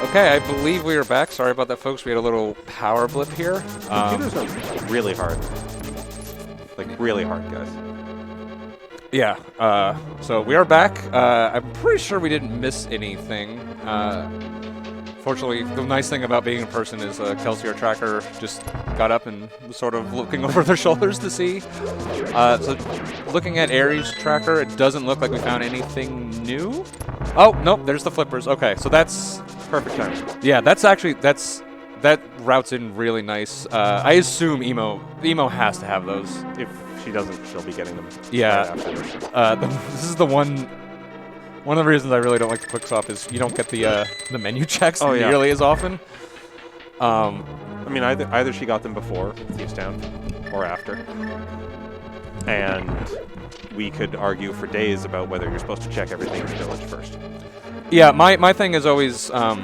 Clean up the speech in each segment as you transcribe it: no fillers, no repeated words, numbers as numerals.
Okay, I believe we are back. Sorry about that, folks. We had a little power blip here. Computers are really hard. Like, really hard, guys. Yeah, so we are back. I'm pretty sure we didn't miss anything. Fortunately, the nice thing about being in person is Kelsey, our tracker, just got up and was sort of looking over their shoulders to see. So looking at Aries' tracker, it doesn't look like we found anything new. Oh, nope, there's the flippers. Okay, so that's perfect time. Yeah, that's actually, that routes in really nice. I assume Emo has to have those. If she doesn't, she'll be getting them. Yeah. Right after. This is the one of the reasons I really don't like the quick swap is you don't get the menu checks nearly as often. I mean, either she got them before Thieves Town or after, and we could argue for days about whether you're supposed to check everything in the village first. Yeah, my thing is always I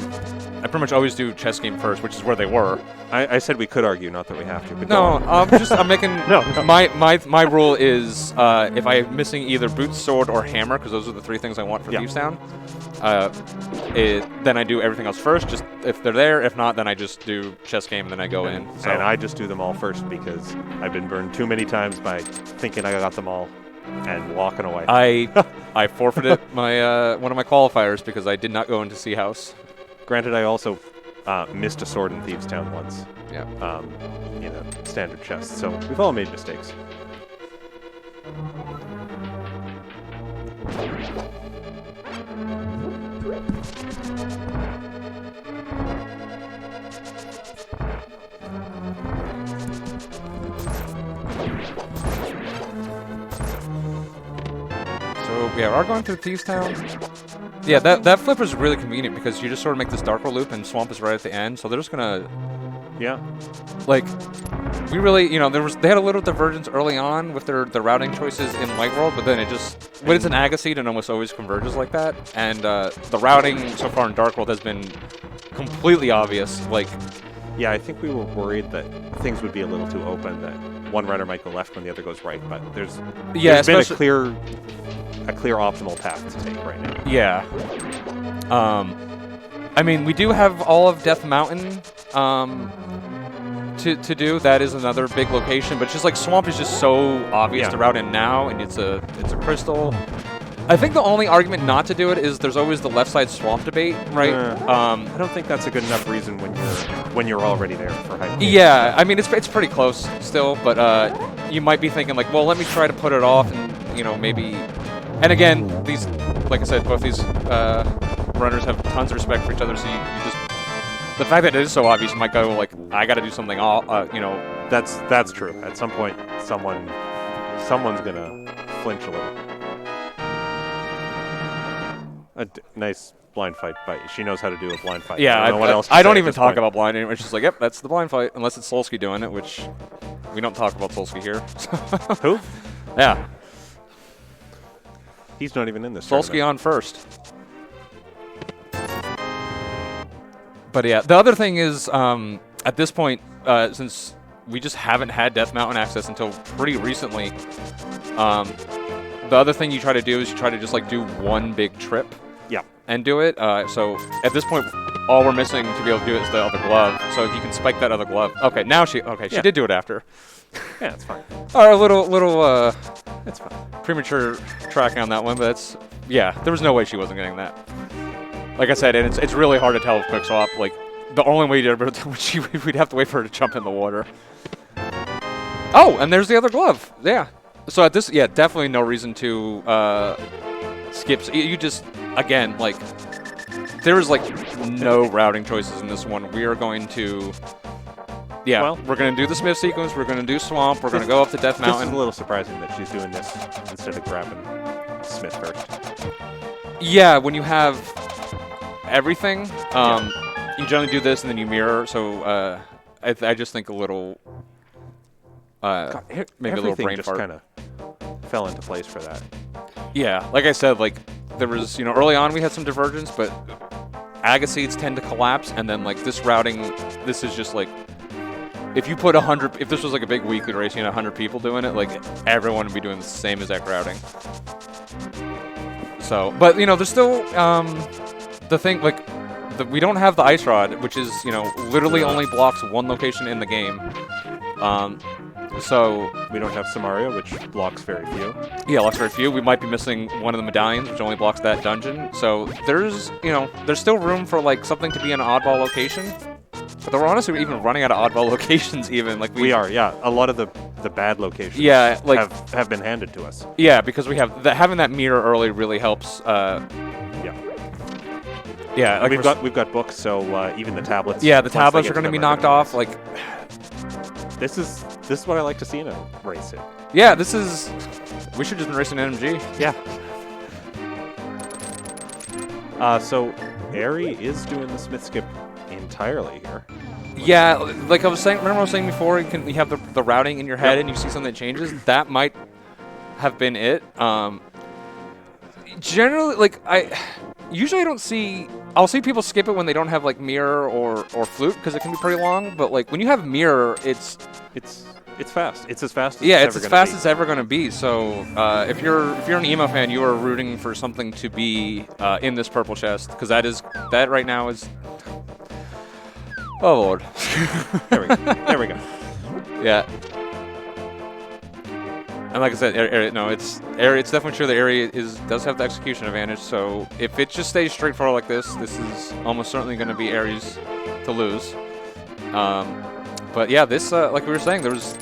pretty much always do chess game first, which is where they were. I said we could argue, not that we have to. But no, I'm making no. My rule is if I'm missing either boots, sword, or hammer, because those are the 3 things I want for Thieves Town. Then I do everything else first. Just if they're there. If not, then I just do chess game and then I go in. So. And I just do them all first because I've been burned too many times by thinking I got them all and walking away. I forfeited my one of my qualifiers because I did not go into Sea House. Granted, I also missed a sword in Thieves Town once. Yeah. In a standard chest. So we've all made mistakes. So yeah, we are going through Thieves Town. Yeah, that flip is really convenient because you just sort of make this dark roll loop and Swamp is right at the end, so they're just gonna... Yeah. Like, we really, they had a little divergence early on with their routing choices in Light World, but then it just... When it's an Agassiz, it almost always converges like that, and the routing so far in Dark World has been completely obvious, like... Yeah, I think we were worried that things would be a little too open, that one runner might go left when the other goes right, but there's been a clear optimal path to take right now. Yeah. I mean, we do have all of Death Mountain to do. That is another big location, but just like Swamp is just so obvious to route in now, and it's a crystal. I think the only argument not to do it is there's always the left side Swamp debate, right? I don't think that's a good enough reason when you're already there for hype. Yeah, I mean it's pretty close still, but you might be thinking like, well, let me try to put it off, and maybe. And again, these, like I said, both these runners have tons of respect for each other, so you just... The fact that it is so obvious, you might go like, I got to do something, That's true. At some point, someone's gonna flinch a little. Nice blind fight by... She knows how to do a blind fight. Yeah, I don't even talk about blind anymore. It's just like, yep, that's the blind fight, unless it's Solsky doing it, which we don't talk about Solsky here. Who? Yeah. He's not even in this. Solsky on first. But yeah, the other thing is, at this point, since we just haven't had Death Mountain access until pretty recently, the other thing you try to do is you try to just like do one big trip. Yeah. And do it. So at this point, all we're missing to be able to do it is the other glove. So if you can spike that other glove. Okay, now she did do it after. Yeah, it's fine. A little it's fine. Premature tracking on that one, but there was no way she wasn't getting that. Like I said, and it's really hard to tell with quick swap. Like the only way we'd have to wait for her to jump in the water. Oh, and there's the other glove. Yeah. So at this, definitely no reason to skip. You just again like there is like no routing choices in this one. We are going to. Yeah, well, we're going to do the Smith sequence, we're going to do Swamp, we're going to go up to Death Mountain. It's a little surprising that she's doing this instead of grabbing Smith first. Yeah, when you have everything, you generally do this and then you mirror, so I just think a little, maybe a little brain fart. Everything just kind of fell into place for that. Yeah, like I said, like there was, early on we had some divergence, but Agassiz tend to collapse, and then like this routing, this is just like, if you put 100, if this was like a big weekly race, 100 people doing it, like everyone would be doing the same exact routing. So, but there's still the thing, like we don't have the Ice Rod, which is, you know, literally only blocks one location in the game. So we don't have Samaria, which blocks very few. Yeah, blocks very few. We might be missing one of the medallions, which only blocks that dungeon. So there's, you know, there's still room for like something to be an oddball location. But we're honestly even running out of oddball locations. Even like we are, yeah. A lot of the bad locations, yeah, like have been handed to us. Yeah, because we have having that mirror early really helps. Yeah, like we've got books, so even the tablets. Yeah, the tablets are going to be knocked off. Like this is what I like to see in a race. Yeah, this is. We should just race an NMG. Yeah. So Eri is doing the Smith skip entirely here. Yeah, like I was saying. Remember I was saying before, you have the routing in your head, and you see something that changes. That might have been it. Generally, like usually I don't see. I'll see people skip it when they don't have like mirror or flute because it can be pretty long. But like when you have mirror, it's fast. It's as fast. As yeah, it's as fast as it's ever going to be. So if you're an emo fan, you are rooting for something to be in this purple chest because that right now is. Oh Lord. There we go. There we go. Yeah. And like I said, no, it's definitely true. The area does have the execution advantage. So if it just stays straightforward like this is almost certainly going to be Aries to lose. But yeah, this like we were saying, there was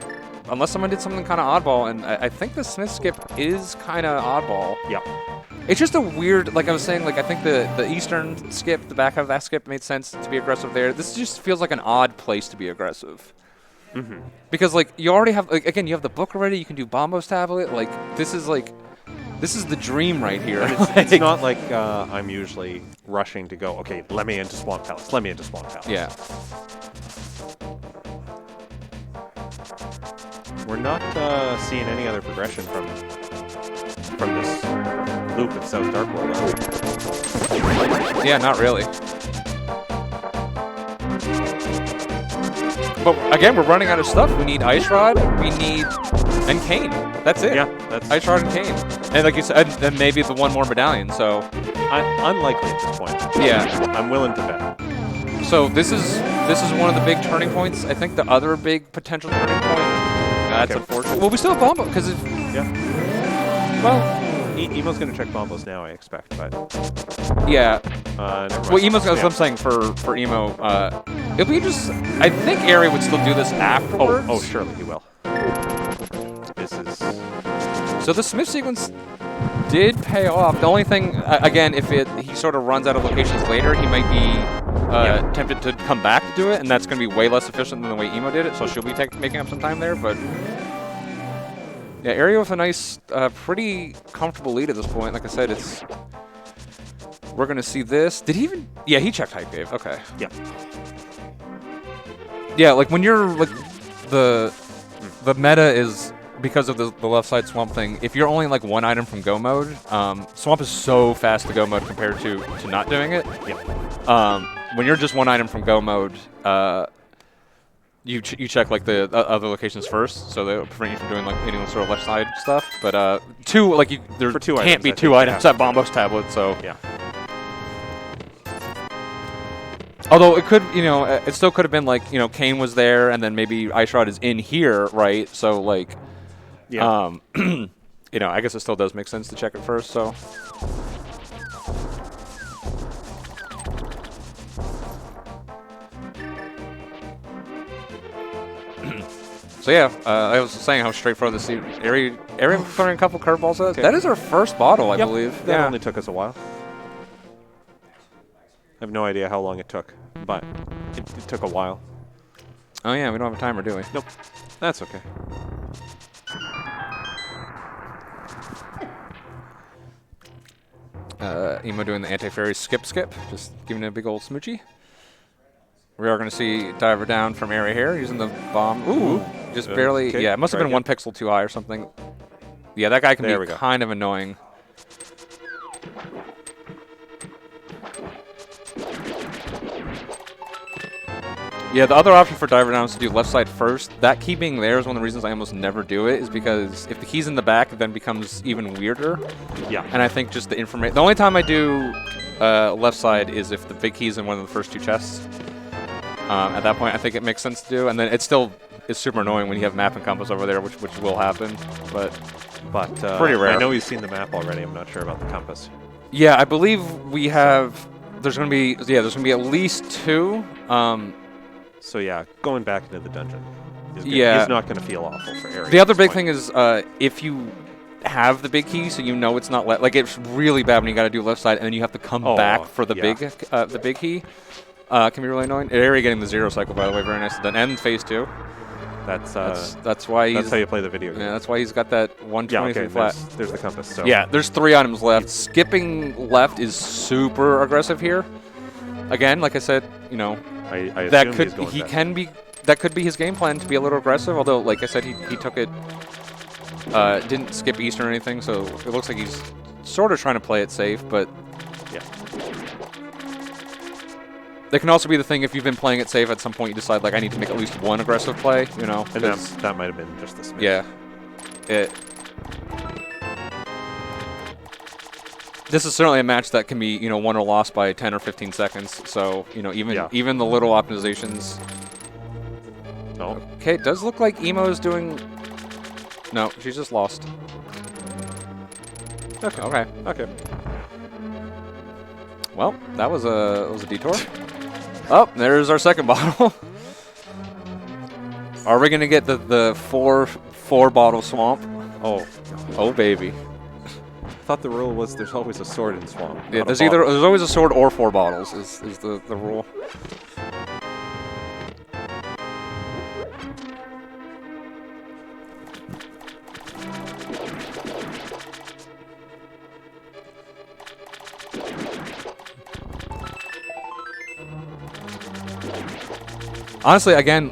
unless someone did something kind of oddball, and I think the Smith skip is kind of oddball. Yeah. It's just a weird, like I was saying, like I think the Eastern skip, the back half of that skip made sense to be aggressive there. This just feels like an odd place to be aggressive. Mm-hmm. Because like you already have, like, again, you have the book already. You can do Bombo's tablet. Like this is the dream right here. It's not like I'm usually rushing to go. Okay, let me into Swamp Palace. Let me into Swamp Palace. Yeah. We're not seeing any other progression from this loop of South Dark World. Yeah, not really. But again, we're running out of stuff. We need Ice Rod. And Cane. That's it. Yeah, that's Ice Rod and Cane. And like you said, then maybe the one more medallion. So unlikely at this point. Yeah, I'm willing to bet. So this is one of the big turning points. I think the other big potential turning point. That's unfortunate. Well, we still have Bombo because well. Emo's going to check Bombos now, I expect, but... Yeah. Well, Emo's what I'm saying for Emo. If we just... I think Eri would still do this afterwards. Oh, surely he will. This is... So the Smith sequence did pay off. The only thing, again, if he sort of runs out of locations later, he might be tempted to come back to do it, and that's going to be way less efficient than the way Emo did it, so she'll be making up some time there, but... Yeah, Eri with a nice, pretty comfortable lead at this point. Like I said, we're going to see this. Did he even... Yeah, he checked Hype Cave. Okay. Yeah. Yeah, like when you're, like, the meta is, because of the left side Swamp thing, if you're only, like, one item from Go mode, Swamp is so fast to Go mode compared to not doing it. Yeah. When you're just one item from Go mode, you check like the other locations first, so they'll prevent you from doing like any sort of left side stuff. But there can't be two items at Bombo's tablet, so yeah. Although it could, it still could have been like, Kane was there, and then maybe Ice Rod is in here, right? So like, yeah. I guess it still does make sense to check it first. So. So yeah, I was saying how straightforward this is. Eri throwing a couple curveballs at us. That is our first bottle, I believe. That only took us a while. I have no idea how long it took, but it took a while. Oh yeah, we don't have a timer, do we? Nope. That's okay. Emo doing the anti-fairy skip, just giving it a big old smoochie. We are going to see Diver down from Eri here, using the bomb. Ooh, just barely. Okay. Yeah, it must have been 1 pixel too high or something. Yeah, that guy can be kind of annoying. Yeah, the other option for Diver down is to do left side first. That key being there is one of the reasons I almost never do it, is because if the key's in the back, it then becomes even weirder. Yeah. And I think just the information. The only time I do left side is if the big key's in one of the first 2 chests. At that point, I think it makes sense to do. And then it still is super annoying when you have map and compass over there, which will happen. But pretty rare. I know he's seen the map already. I'm not sure about the compass. Yeah, I believe we have. There's gonna be there's gonna be at least 2. So yeah, going back into the dungeon. He's not gonna feel awful for Eri. The other big thing is if you have the big key, so you know it's not like it's really bad when you got to do left side and then you have to come back for the big key. Can be really annoying. Eri getting the 0 cycle, by the way, very nicely done. And phase 2. That's why that's how you play the video game. Yeah, that's why he's got that 123 flat. There's the compass. So. Yeah, there's 3 items left. Skipping left is super aggressive here. Again, like I said, you know, that could be his game plan to be a little aggressive. Although, like I said, he took it. Didn't skip east or anything, so it looks like he's sort of trying to play it safe. But yeah. That can also be the thing if you've been playing it safe. At some point, you decide like I need to make at least 1 aggressive play. You know, and that might have been just the smith. Yeah. This is certainly a match that can be won or lost by 10 or 15 seconds. So even the little optimizations. No. Okay, it does look like Emo is doing. No, she's just lost. Okay. Well, that was a detour. Oh, there's our second bottle. Are we gonna get the four bottle swamp? Oh baby. I thought the rule was there's always a sword in swamp. Yeah, there's always a sword or 4 bottles is the rule. Honestly, again,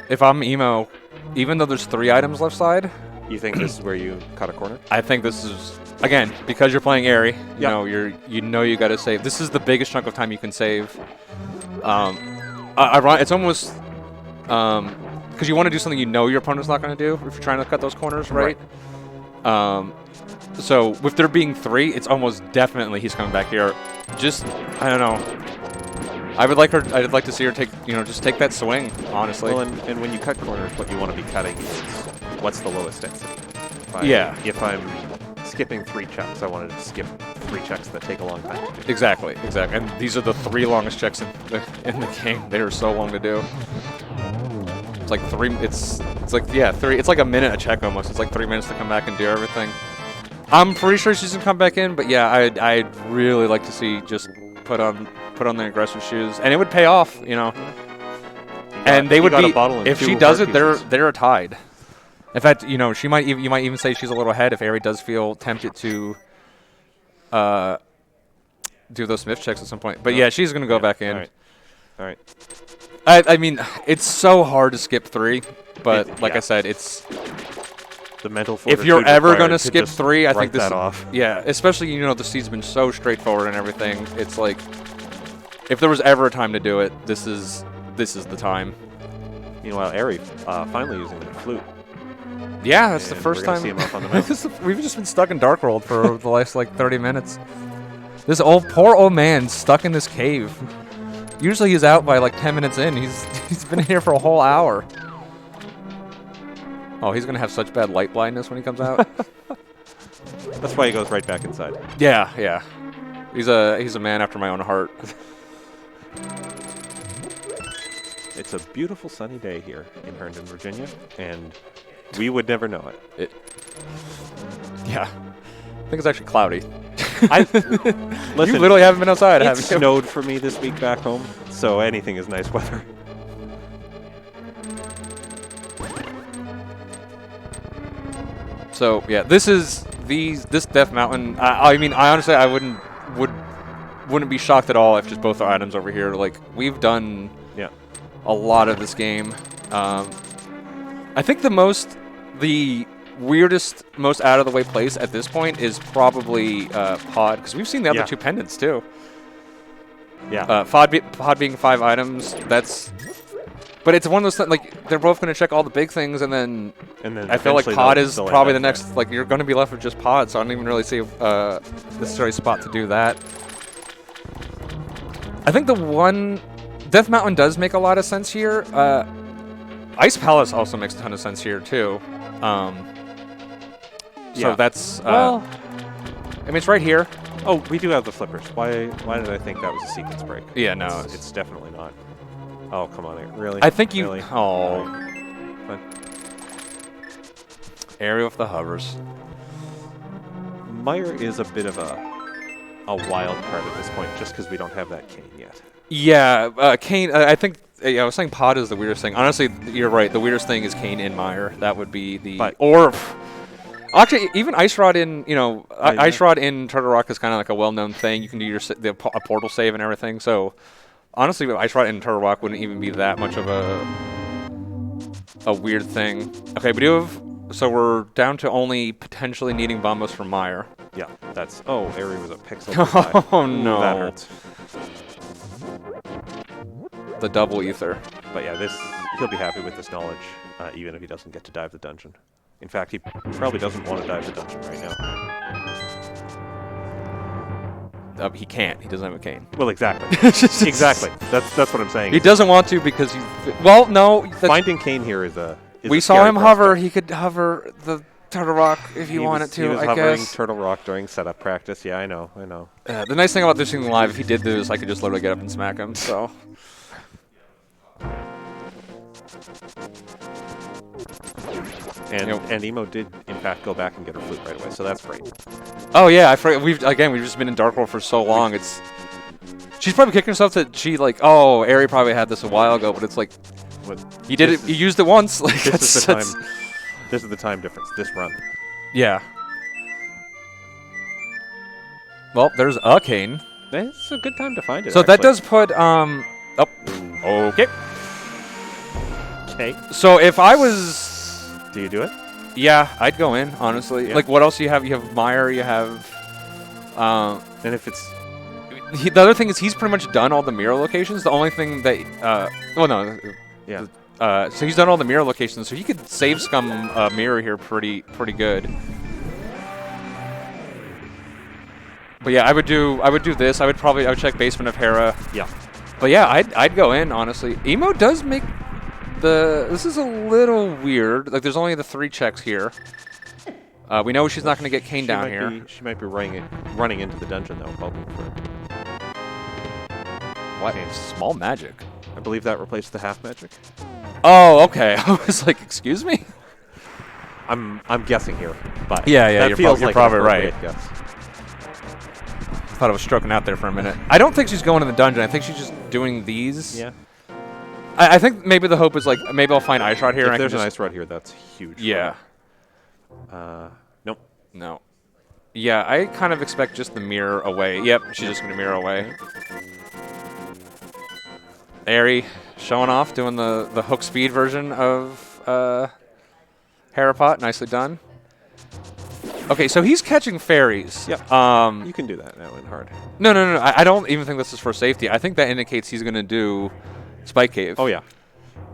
if I'm Emo, even though there's 3 items left side, you think this is where you cut a corner? I think this is, again, because you're playing Eri, you got to save. This is the biggest chunk of time you can save. It's almost because you want to do something your opponent's not going to do if you're trying to cut those corners, right? So with there being 3, it's almost definitely he's coming back here. Just I don't know. I'd like to see her take, just take that swing, honestly. Well, and when you cut corners, what you want to be cutting is what's the lowest density. If I'm skipping 3 checks, I wanted to skip 3 checks that take a long time to do. Exactly. And these are the 3 longest checks in the game. They are so long to do. It's like 3. It's like 3. It's like a minute a check almost. It's like 3 minutes to come back and do everything. I'm pretty sure she's gonna come back in, but yeah, I'd really like to see just put on the aggressive shoes, and it would pay off, and they would be, if she does it, they're tied. In fact, you might even say she's a little ahead if Eri does feel tempted to do those Smith checks at some point. But yeah, she's gonna go back in. All right. I mean, it's so hard to skip 3, but like I said, it's the mental fortitude. If you're ever gonna skip 3, I think this. Off. Yeah, especially the seed's been so straightforward and everything. It's like, if there was ever a time to do it, this is the time. Meanwhile, Eri finally using the flute. Yeah, that's the first time. See him up on the We've just been stuck in Dark World for the last 30 minutes. This poor old man stuck in this cave. Usually he's out by 10 minutes in. He's been here for a whole hour. Oh, he's gonna have such bad light blindness when he comes out. That's why he goes right back inside. Yeah. He's a man after my own heart. It's a beautiful sunny day here in Herndon, Virginia, and we would never know it. Yeah. I think it's actually cloudy. Listen, you literally haven't been outside, have you? It snowed for me this week back home, so anything is nice weather. So yeah, this Death Mountain. I mean, I honestly wouldn't be shocked at all if just both our items over here. We've done a lot of this game. I think the weirdest, most out of the way place at this point is probably Pod, because we've seen the other 2 pendants too. Yeah. Pod being 5 items. That's But it's one of those like they're both going to check all the big things, and then I feel like eventually pod is they'll probably end the up next. Like you're going to be left with just pod, so I don't even really see a necessary spot to do that. I think the one Death Mountain does make a lot of sense here. Ice Palace also makes a ton of sense here too. So that's well. I mean, it's right here. Oh, we do have the flippers. Why did I think that was a sequence break? Yeah, no, it's definitely not. Oh, come on, really? I think you. Really? Oh, Fine. area with the hovers. Meyer is a bit of a wild card at this point, just because we don't have that cane yet. Yeah, Kane. I think. Yeah, I was saying pod is the weirdest thing. Honestly, you're right. The weirdest thing is Kane in Meyer. That would be the actually, even Ice Rod in Ice Rod in Turtle Rock is kind of like a well-known thing. You can do a portal save and everything. So honestly, Ice Rod in Turtle Rock wouldn't even be that much of a weird thing. Okay, we do have. So we're down to only potentially needing Bombos from Meyer. Yeah, that's. Oh, Eri was a pixel. Oh no, that hurts. The double ether. But yeah, he'll be happy with this knowledge, even if he doesn't get to dive the dungeon. In fact, he probably doesn't want to dive the dungeon right now. He can't. He doesn't have a cane. Well, exactly. Exactly. That's what I'm saying. He doesn't want to because well, no. Finding cane here is a. We saw him hover. He could hover the Turtle Rock if he wanted to. He was I hovering guess. Turtle Rock during setup practice. Yeah, I know. The nice thing about this thing live, if he did this, I could just literally get up and smack him. So. And Emo did, in fact, go back and get her flute right away, so that's great. Oh yeah, I forgot. We've just been in Dark World for so long. She's probably kicking herself that she Eri probably had this a while ago, but it's like he did it. He used it once. Like this is the time. This is the time difference. This run. Yeah. Well, there's a cane. It's a good time to find it. So actually. that does put Okay. Okay. So if I was. Do you do it? Yeah, I'd go in, honestly. Yeah. Like, what else do you have? You have Meyer, you have... And if it's... the other thing is he's pretty much done all the mirror locations. The only thing that... well, no. Yeah. So he's done all the mirror locations, so he could save scum mirror here pretty good. But yeah, I would do this. I would check basement of Hera. Yeah. But yeah, I'd go in, honestly. Emo does make... This is a little weird. Like, there's only the 3 checks here. We know she's not going to get Kane down here. She might be running into the dungeon, though, hoping for... What? Small magic? I believe that replaced the half magic. Oh, okay. I was like, excuse me? I'm guessing here, but... Yeah, that feels you're like probably right. Guess. I thought I was stroking out there for a minute. I don't think she's going in the dungeon. I think she's just doing these. Yeah. I think maybe the hope is like maybe I'll find Ice Rod here. If there's an Ice Rod here, that's huge. Yeah. Nope. No. Yeah, I kind of expect just the mirror away. Yep, she's just gonna mirror away. Eri showing off, doing the hook speed version of Harapot. Nicely done. Okay, so he's catching fairies. Yep. You can do that now in hard. No. I don't even think this is for safety. I think that indicates he's gonna do Spike Cave. Oh, yeah.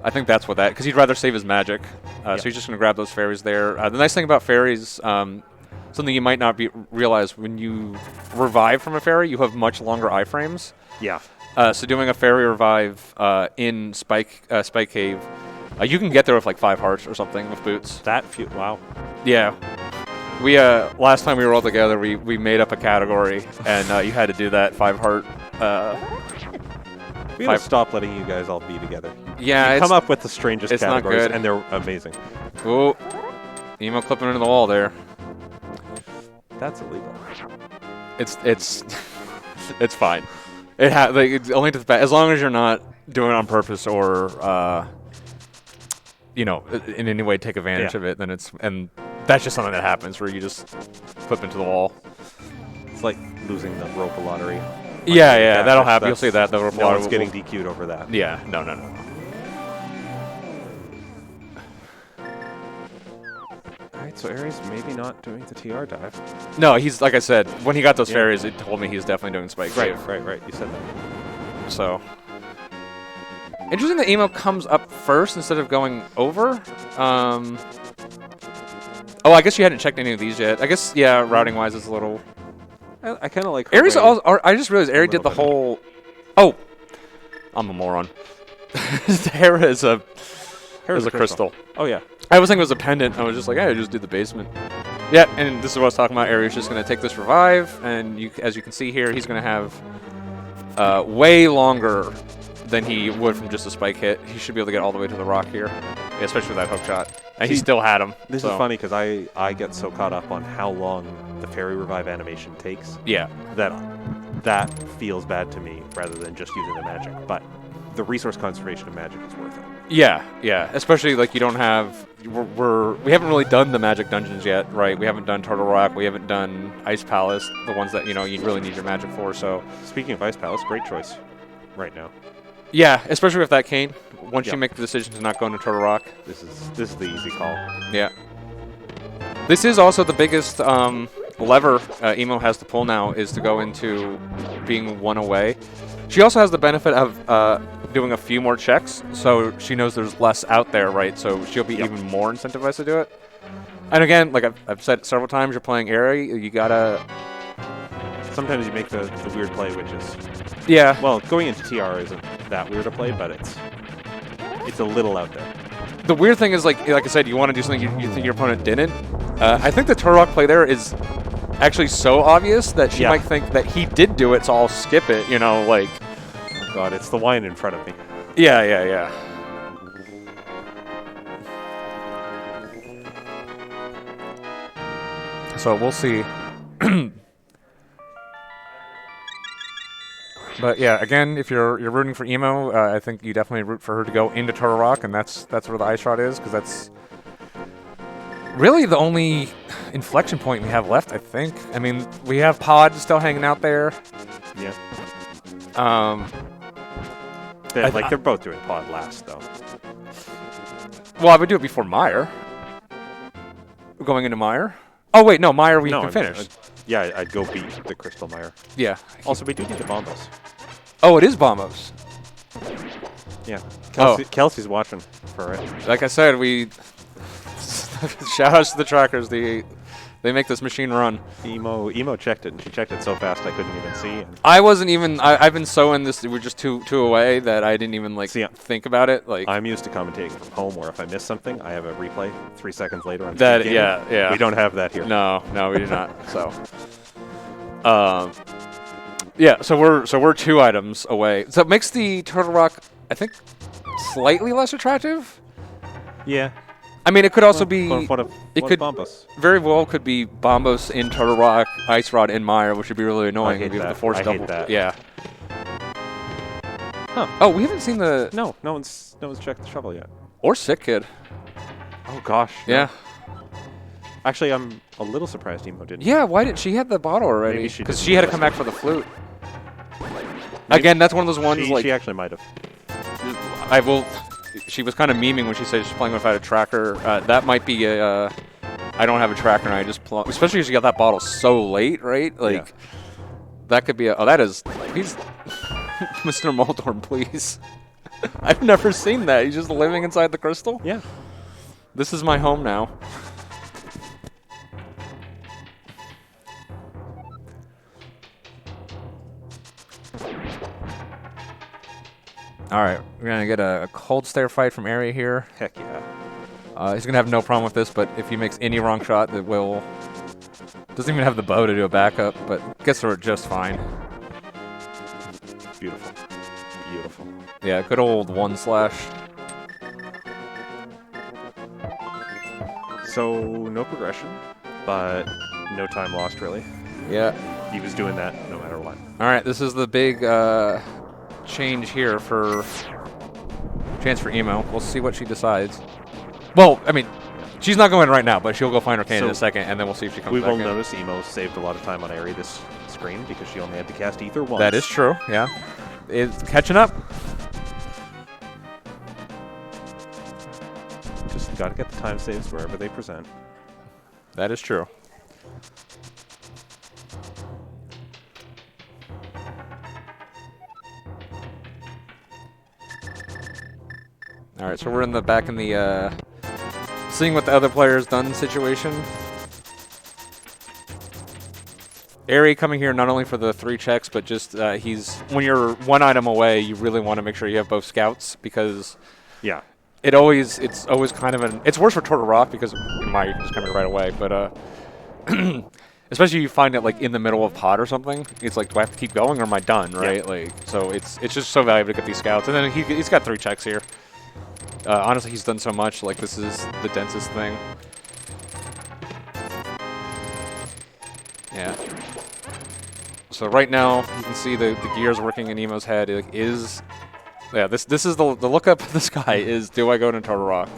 I think that's what that... Because he'd rather save his magic. So he's just going to grab those fairies there. The nice thing about fairies, something you might not realize, when you revive from a fairy, you have much longer iframes. Yeah. So doing a fairy revive in Spike Cave, you can get there with like 5 hearts or something with boots. Wow. Yeah. We last time we were all together, we made up a category, and you had to do that 5 heart... We gotta stop letting you guys all be together. Yeah, you come up with the strangest categories, not good. And they're amazing. Oh, Emo clipping into the wall there. That's illegal. It's it's fine. It's only to the back, as long as you're not doing it on purpose or in any way take advantage of it. Then that's just something that happens where you just clip into the wall. It's like losing the rope lottery. Yeah, that'll happen. You'll see that. The rope lottery. No one's getting DQ'd over that. Yeah, no. Alright, so Eri's maybe not doing the TR dive. No, he's, like I said, when he got those fairies, it told me he was definitely doing Spike Cave. Right. You said that. So. Interesting that Emo comes up first instead of going over. Oh, I guess you hadn't checked any of these yet. I guess, yeah, routing-wise is a little... I kind of like... Aries also... I just realized Aerie did the whole... Oh! I'm a moron. Hera is a crystal. Oh, yeah. I was thinking it was a pendant. I was just like, hey, I just did the basement. Yeah, and this is what I was talking about. Aerie's just going to take this revive, and as you can see here, he's going to have way longer than he would from just a spike hit. He should be able to get all the way to the rock here, especially with that hook shot. And he still had him. This is funny because I get so caught up on how long the fairy revive animation takes. Yeah. That feels bad to me rather than just using the magic. But the resource conservation of magic is worth it. Yeah, yeah. Especially like you don't have... We haven't really done the magic dungeons yet, right? We haven't done Turtle Rock. We haven't done Ice Palace, the ones that, you know, you really need your magic for, so... Speaking of Ice Palace, great choice right now. Yeah, especially with that cane. Once you make the decision to not go into Turtle Rock. This is the easy call. Yeah. This is also the biggest lever Emo has to pull now, is to go into being one away. She also has the benefit of doing a few more checks, so she knows there's less out there, right? So she'll be even more incentivized to do it. And again, like I've said several times, you're playing Aerie, you gotta... Sometimes you make the weird play, which is... Yeah. Well, going into TR isn't that weird a play, but it's a little out there. The weird thing is, like I said, you want to do something you think your opponent didn't. I think the Turtle Rock play there is actually so obvious that she might think that he did do it, so I'll skip it, you know, like... Oh God, it's the wine in front of me. Yeah, yeah, yeah. So we'll see. But yeah, again, if you're rooting for Emo, I think you definitely root for her to go into Turtle Rock, and that's where the ice shot is, because that's really the only inflection point we have left, I think. I mean, we have Pod still hanging out there. Yeah. They're both doing Pod last, though. Well, I would do it before Meyer. Going into Meyer. Oh wait, no, Meyer we can finish. Yeah, I'd go beat the Crystal Meyer. Yeah. Also, we do need the Bombos. Oh, it is Bombos. Yeah. Kelsey's watching for it. Like I said, shout outs to the trackers. They make this machine run. Emo checked it, and she checked it so fast I couldn't even see. I wasn't even... I've been so in this... We're just two away that I didn't even, like, think about it. Like, I'm used to commentating from home, where if I miss something, I have a replay 3 seconds later on that. SpeedGaming. Yeah. We don't have that here. No, we do not. So... yeah, so we're 2 items away. So it makes the Turtle Rock, I think, slightly less attractive. Yeah. I mean, it could also be... It could Bombos. Very well could be Bombos in Turtle Rock, Ice Rod in Meyer, which would be really annoying. I hate that. I hate that. Yeah. Huh. Oh, we haven't seen the... No one's checked the shovel yet. Or Sick Kid. Oh gosh. No. Yeah. Actually, I'm a little surprised Emo didn't. Yeah, why didn't she had the bottle already? Because she had to come back for the flute. Again, that's one of those ones she actually might have. I will... She was kind of memeing when she said she's playing without a tracker. That might be a... I don't have a tracker and I just... Especially because you got that bottle so late, right? Like, that could be a... Oh, that is... He's... Mr. Moldorm, please. I've never seen that. He's just living inside the crystal? Yeah. This is my home now. All right, we're going to get a cold stare fight from Aerie here. Heck yeah. He's going to have no problem with this, but if he makes any wrong shot, it will... Doesn't even have the bow to do a backup, but gets through it just fine. Beautiful. Beautiful. Yeah, good old 1/. So, no progression, but no time lost, really. Yeah. He was doing that no matter what. All right, this is the big... change here for chance for Emo. We'll see what she decides. Well, I mean, she's not going right now, but she'll go find her cane in a second, and then we'll see if she comes back in. We will notice Emo saved a lot of time on Aerie this screen because she only had to cast Ether once. That is true, yeah. It's catching up. Just got to get the time saves wherever they present. That is true. All right, so we're in the back in the seeing what the other player's done situation. Eri coming here not only for the 3 checks, but just when you're 1 item away, you really want to make sure you have both scouts because it's always kind of it's worse for Turtle Rock because you just come here right away, but especially if you find it like in the middle of pod or something, it's like, do I have to keep going or am I done, right? Yeah. Like, so it's just so valuable to get these scouts, and then he's got 3 checks here. Honestly, he's done so much. Like, this is the densest thing. Yeah. So right now, you can see the gears working in Emo's head. Like, this is the look up of this guy is, do I go to Turtle Rock?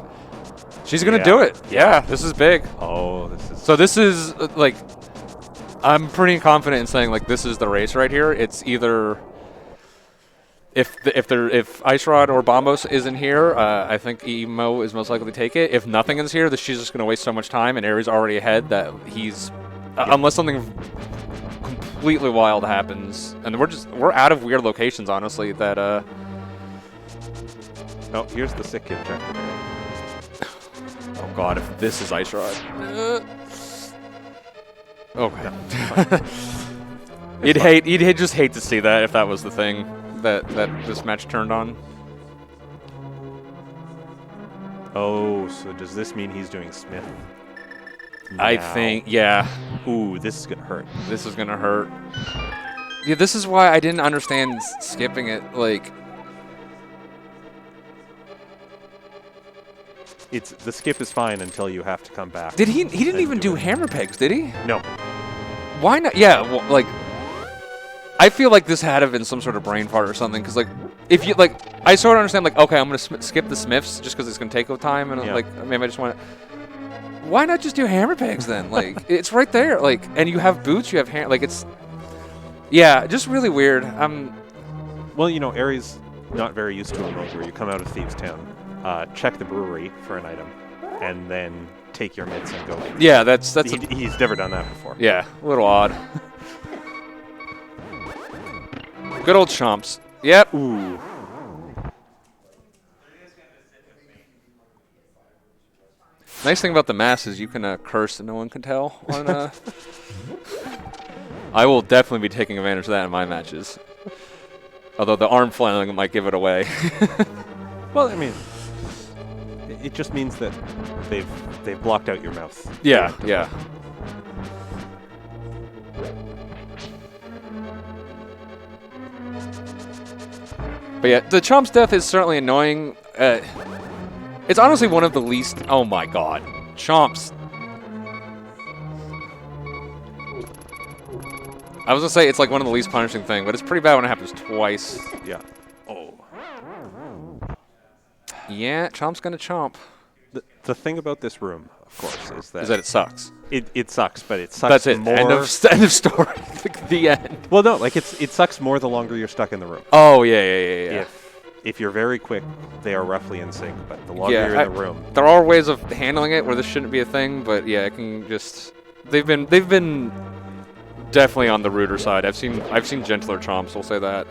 She's gonna do it. Yeah, this is big. Oh, this is. So this is like, I'm pretty confident in saying like this is the race right here. It's either if Ice Rod or Bombos isn't here, I think Emo is most likely to take it. If nothing is here, she's just gonna waste so much time, and Eri's already ahead that he's unless something completely wild happens, and we're out of weird locations, honestly. That oh, here's the sick kid check. Oh god, if this is Ice Rod. Okay. You'd just hate to see that if that was the thing that this match turned on. Oh, so does this mean he's doing Smith? I think, yeah. Ooh, this is gonna hurt. This is gonna hurt. Yeah, this is why I didn't understand skipping it. Like, the skip is fine until you have to come back. Did he didn't even do hammer pegs, did he? No. Why not? Yeah, well, like, I feel like this had to have been some sort of brain fart or something. Because, like, if you, like, I sort of understand, like, okay, I'm going to skip the Smiths just because it's going to take time. And, like, maybe I just want to. Why not just do hammer pegs then? Like, it's right there. Like, and you have boots, you have hair. Like, it's. Yeah, just really weird. Well, you know, Eri's not very used to a mode where you come out of Thieves' Town, check the brewery for an item, and then take your mitts and go. Yeah, that's he's never done that before. Yeah, a little odd. Good old chomps. Yep. Ooh. Nice thing about the mask is you can curse and no one can tell. On, I will definitely be taking advantage of that in my matches. Although the arm flailing might give it away. Well, I mean, it just means that they've blocked out your mouth. Yeah, yeah. But yeah, the Chomp's death is certainly annoying. It's honestly one of the least. Oh my god, Chomp's. I was gonna say it's like one of the least punishing thing, but it's pretty bad when it happens twice. Yeah. Oh. Yeah, Chomp's gonna chomp. The thing about this room, of course, is that it sucks. It sucks, but it sucks. That's it. More. End of story. The end. Well, no, like it sucks more the longer you're stuck in the room. Oh yeah. If you're very quick, they are roughly in sync, but the longer you're in the room, there are ways of handling it where this shouldn't be a thing. But yeah, it can just. They've been definitely on the ruder side. I've seen gentler chomps. We'll say that.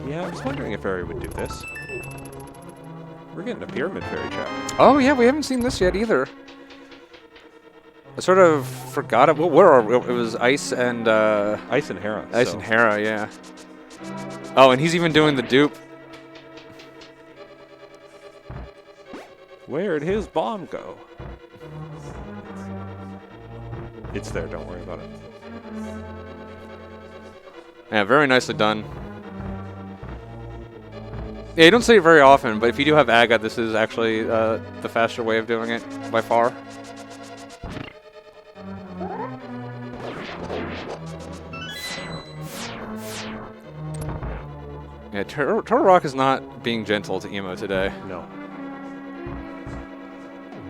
Yeah, I was wondering if Eri would do this. We're getting a Pyramid Fairy check. Oh yeah, we haven't seen this yet either. I sort of forgot it. Well, it was Ice and Hera. Ice and Hera, yeah. Oh, and he's even doing the dupe. Where'd his bomb go? It's there. Don't worry about it. Yeah, very nicely done. Yeah, you don't see it very often, but if you do have Aga, this is actually the faster way of doing it by far. Yeah, Turtle Rock is not being gentle to Emo today. No.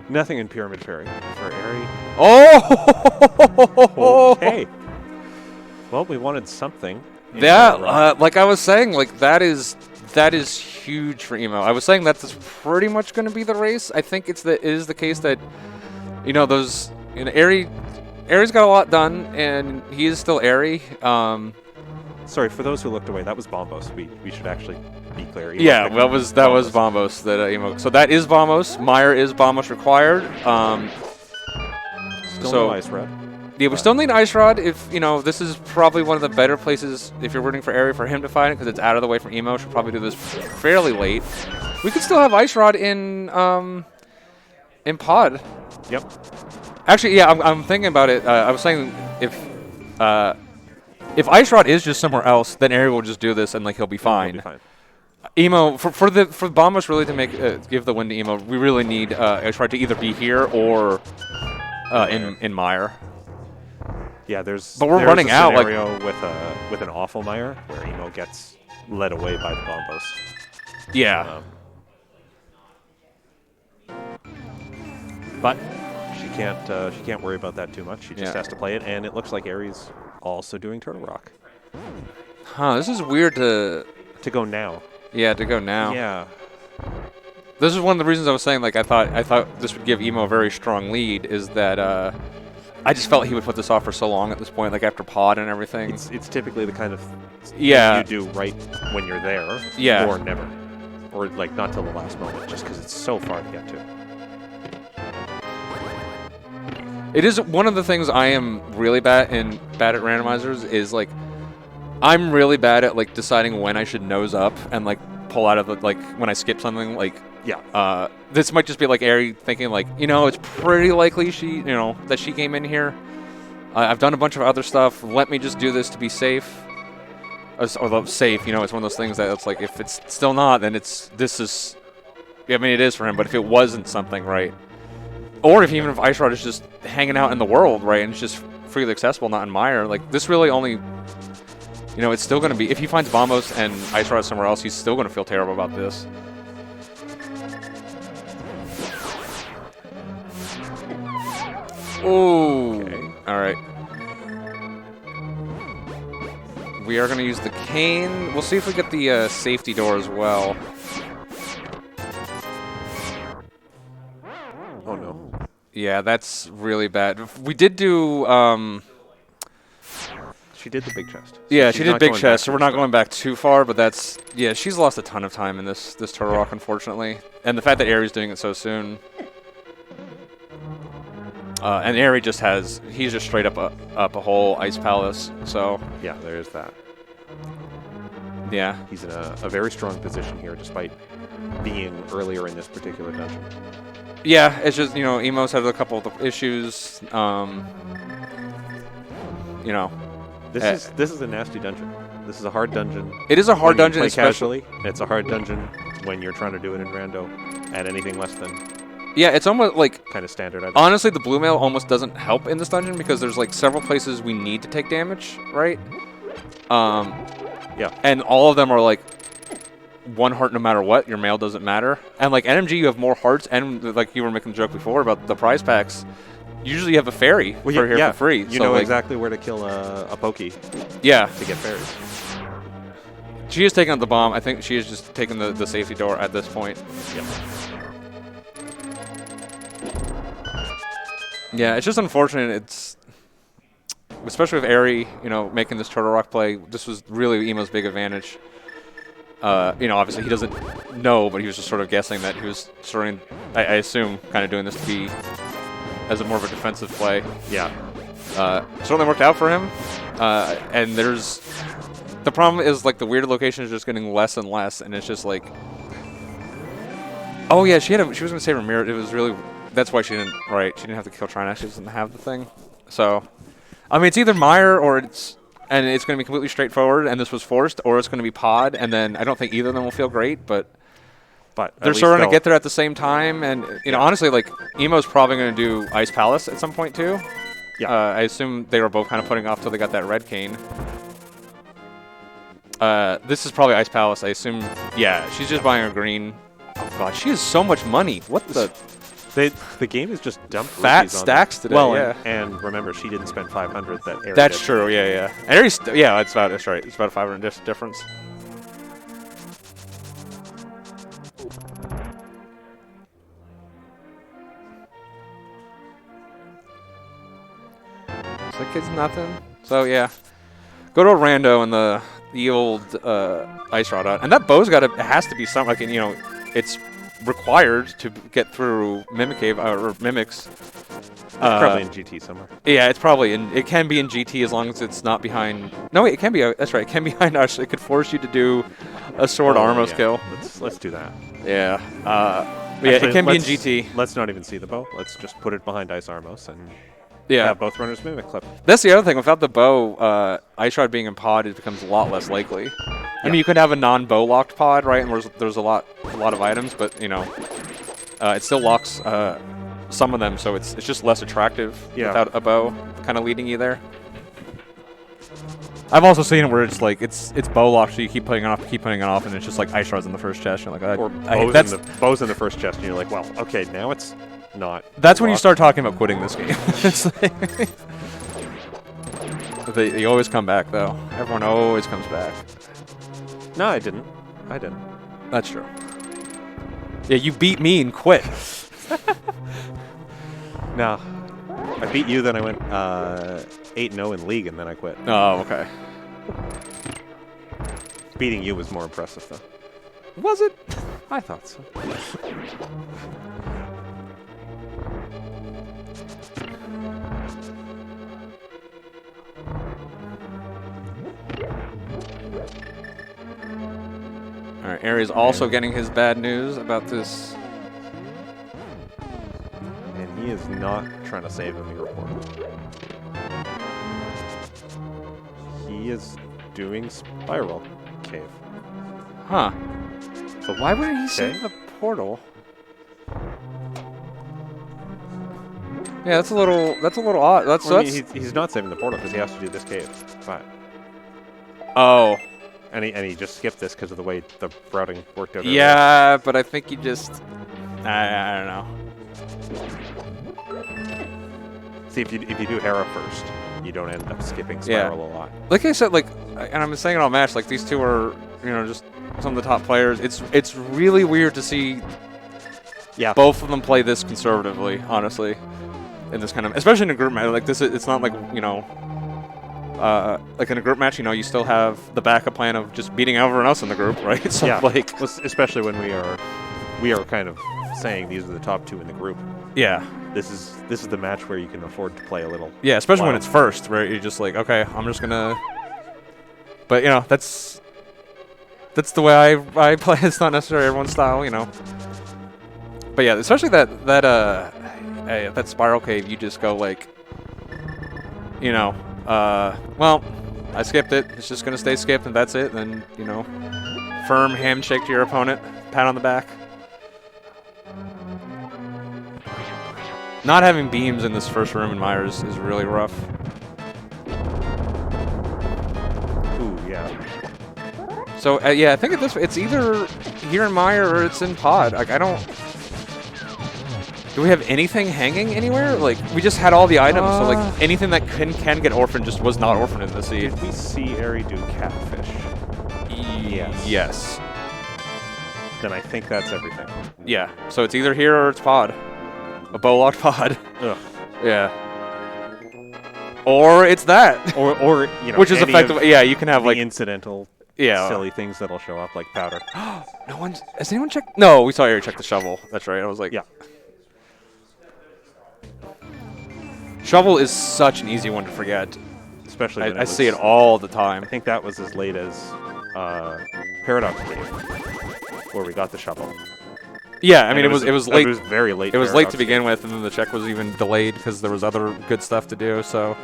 Nothing in Pyramid Fairy for Eri. Oh! Okay. Well, we wanted something. Yeah, like I was saying, like that is huge for Emo. I was saying that's pretty much going to be the race. I think it is the case that, you know, Eri Aries got a lot done, and he is still Airy. Sorry, for those who looked away, that was Bombos. We should actually be clear. Yeah, that was Bombos. That Emo. So that is Bombos. Meyer is Bombos required. Still no Ice Rod. Yeah, we still need Ice Rod. If this is probably one of the better places if you're rooting for Airy for him to find it because it's out of the way from Emo. Should probably do this fairly late. We could still have Ice Rod in Pod. Yep. Actually, yeah, I'm thinking about it. I was saying if Ice Rod is just somewhere else, then Airy will just do this and he'll be fine. He'll be fine. Emo for Bombos really to give the win to Emo. We really need Ice Rod to either be here or in Meyer. Yeah, but we're running out. Scenario with an awful Meyer where Emo gets led away by the Bombos. Yeah. But she can't worry about that too much. She just has to play it, and it looks like Aries also doing Turtle Rock. Huh? This is weird to go now. Yeah, to go now. Yeah. This is one of the reasons I was saying I thought this would give Emo a very strong lead. Is that I just felt he would put this off for so long at this point, like after Pod and everything. It's typically the kind of thing you do right when you're there, or never, or not till the last moment, just because it's so far to get to. It is one of the things I am really bad at randomizers is I'm really bad at deciding when I should nose up and pull out of the when I skip something this might just be Airy thinking it's pretty likely she that she came in here. I've done a bunch of other stuff. Let me just do this to be safe. Although safe, it's one of those things that it's if it's still not, then it is for him. But if it wasn't something right. Or even if Ice Rod is just hanging out in the world, right, and it's just freely accessible, not in Meyer, this really only, it's still going to be, if he finds Bombos and Ice Rod somewhere else, he's still going to feel terrible about this. Oh, okay. All right. We are going to use the cane. We'll see if we get the safety door as well. Oh, no. Yeah, that's really bad. We did do... She did the big chest. Yeah, she did big chest, so we're not going back too far, but that's... Yeah, she's lost a ton of time in this Turtle Rock, unfortunately. And the fact that Airy's doing it so soon... and Airy just has... He's just straight up a whole Ice Palace, so... Yeah, there's that. Yeah. He's in a very strong position here, despite being earlier in this particular dungeon. Yeah, it's just, Emo's had a couple of issues. This is a nasty dungeon. This is a hard dungeon. It is a hard dungeon, especially. It's a hard dungeon when you're trying to do it in rando at anything less than. Yeah, it's almost kind of standard. Honestly, the blue mail almost doesn't help in this dungeon because there's several places we need to take damage, right? Yeah. And all of them are one heart no matter what. Your mail doesn't matter. And NMG, you have more hearts, and you were making a joke before about the prize packs. Usually you have a fairy for free. You know exactly where to kill a pokey. Yeah. To get fairies. She is taking out the bomb. I think she is just taking the safety door at this point. Yep. Yeah, it's just unfortunate. It's especially with Airy, making this Turtle Rock play. This was really Emo's big advantage. Obviously he doesn't know, but he was just sort of guessing that he was starting, I assume, kind of doing this to be as a more of a defensive play. Yeah. Certainly worked out for him. And there's, the problem is the weird location is just getting less and less, and it's just oh yeah, she was going to save her mirror. It was really, that's why she didn't have to kill Trinax. She doesn't have the thing. So, I mean, it's either Meyer or it's going to be completely straightforward, and this was forced, or it's going to be Pod, and then I don't think either of them will feel great, but they're sort of going to get there at the same time, and, honestly, Emo's probably going to do Ice Palace at some point, too. Yeah. I assume they were both kind of putting off till they got that red cane. This is probably Ice Palace, I assume. Yeah, she's just buying a green. Oh, God, she has so much money. What the... The game is just dumped fat stacks today. Well, yeah. And remember, she didn't spend 500. That Airy That's did. true. Yeah. And Airy's, that's right. It's about a 500 difference. That kid's nothing. So yeah, go to a rando and the old ice rod out, and that bow's got to has to be something like, you know, it's required to get through Mimic Cave or Mimics. It's probably in GT somewhere. Yeah, it's probably in. It can be in GT as long as it's not behind. No, wait, it can be. That's right. It can be behind us. It could force you to do a sword Armos kill. Let's do that. Yeah. But actually, yeah, it can be in GT. Let's not even see the bow. Let's just put it behind Ice Armos and have both runners mimic clip. That's the other thing. Without the bow, Ice Rod being in pod, it becomes a lot less likely. I mean, you could have a non-bow locked pod, right? And there's a lot of items, but you know, it still locks some of them, so it's just less attractive without a bow kind of leading you there. I've also seen it where it's like it's bow locked, so you keep putting it off, and it's just like Ice Rod's in the first chest. You're like, or bows in the first chest, and you're like, well, okay, now it's not. That's when you start talking about quitting this game. It's like they always come back, though. Everyone always comes back. No, I didn't. That's true. Yeah, you beat me and quit. No. I beat you, then I went 8-0 in league, and then I quit. Oh, okay. Beating you was more impressive, though. Was it? I thought so. All right, Aries also getting his bad news about this. And he is not trying to save him, he reported. He is doing Spiral Cave. Huh. So why wouldn't he save the portal? Yeah, that's a little odd. He's not saving the portal because he has to do this cave. But oh. And he just skipped this because of the way the routing worked out. Yeah, but I think he just I don't know. See, if you do Hera first, you don't end up skipping Spiral a lot. Like I said, and I've been saying it all match, like these two are, you know, just some of the top players. It's really weird to see both of them play this conservatively, honestly, in this kind of, especially in a group match. Like this, it's not like, you know, like in a group match, you know, you still have the backup plan of just beating everyone else in the group, right? So like, especially when we are kind of saying these are the top two in the group. Yeah. This is the match where you can afford to play a little. Yeah, especially when it's first, where you're just like, okay, I'm just gonna. But you know, that's the way I play. It's not necessarily everyone's style, you know. But yeah, especially that Spiral Cave, you just go like, you know, well, I skipped it. It's just gonna stay skipped, and that's it. And then, you know, firm handshake to your opponent, pat on the back. Not having beams in this first room in Myers is really rough. Ooh, yeah. So, yeah, I think at this it's either here in Meyer or it's in Pod. Like, I don't... Do we have anything hanging anywhere? Like, we just had all the items, so, like, anything that can get orphaned just was not orphaned in the seed. Did we see Eri do Catfish? Yes. Then I think that's everything. Yeah, so it's either here or it's Pod. A bow-locked pod. Ugh. Yeah. Or it's that. Or you know, which is effective. Yeah, you can have like incidental, silly things that'll show up like powder. No one's. Has anyone checked? No, we saw Eric check the shovel. That's right. I was like, yeah. Shovel is such an easy one to forget. Especially when I see it all the time. I think that was as late as Paradox Cave, where we got the shovel. Yeah, I mean, it was late. It was very late. It was late to begin with, and then the check was even delayed because there was other good stuff to do. So,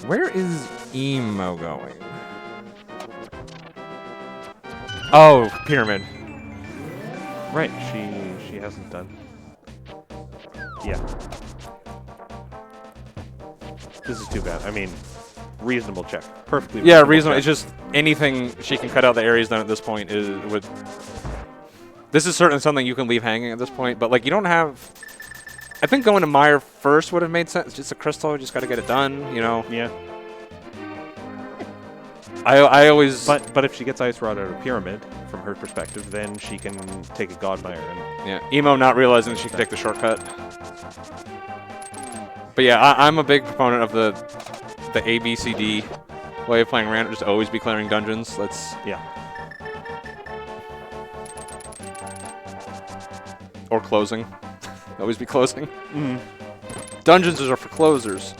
where is Emo going? Oh, Pyramid. Right, she hasn't done. Yeah. This is too bad. I mean, reasonable check. Perfectly. Yeah, reasonable. It's just anything she can cut out the areas done at this point would. This is certainly something you can leave hanging at this point, but like you don't have. I think going to Meyer first would have made sense. It's just a crystal, you just got to get it done, you know. Yeah. I always. But if she gets Ice Rod out of Pyramid, from her perspective, then she can take a Godmire. Yeah. Emo not realizing she can take the shortcut. But yeah, I'm a big proponent of the ABCD way of playing random. Just always be clearing dungeons. That's or closing. Always be closing. Dungeons are for closers.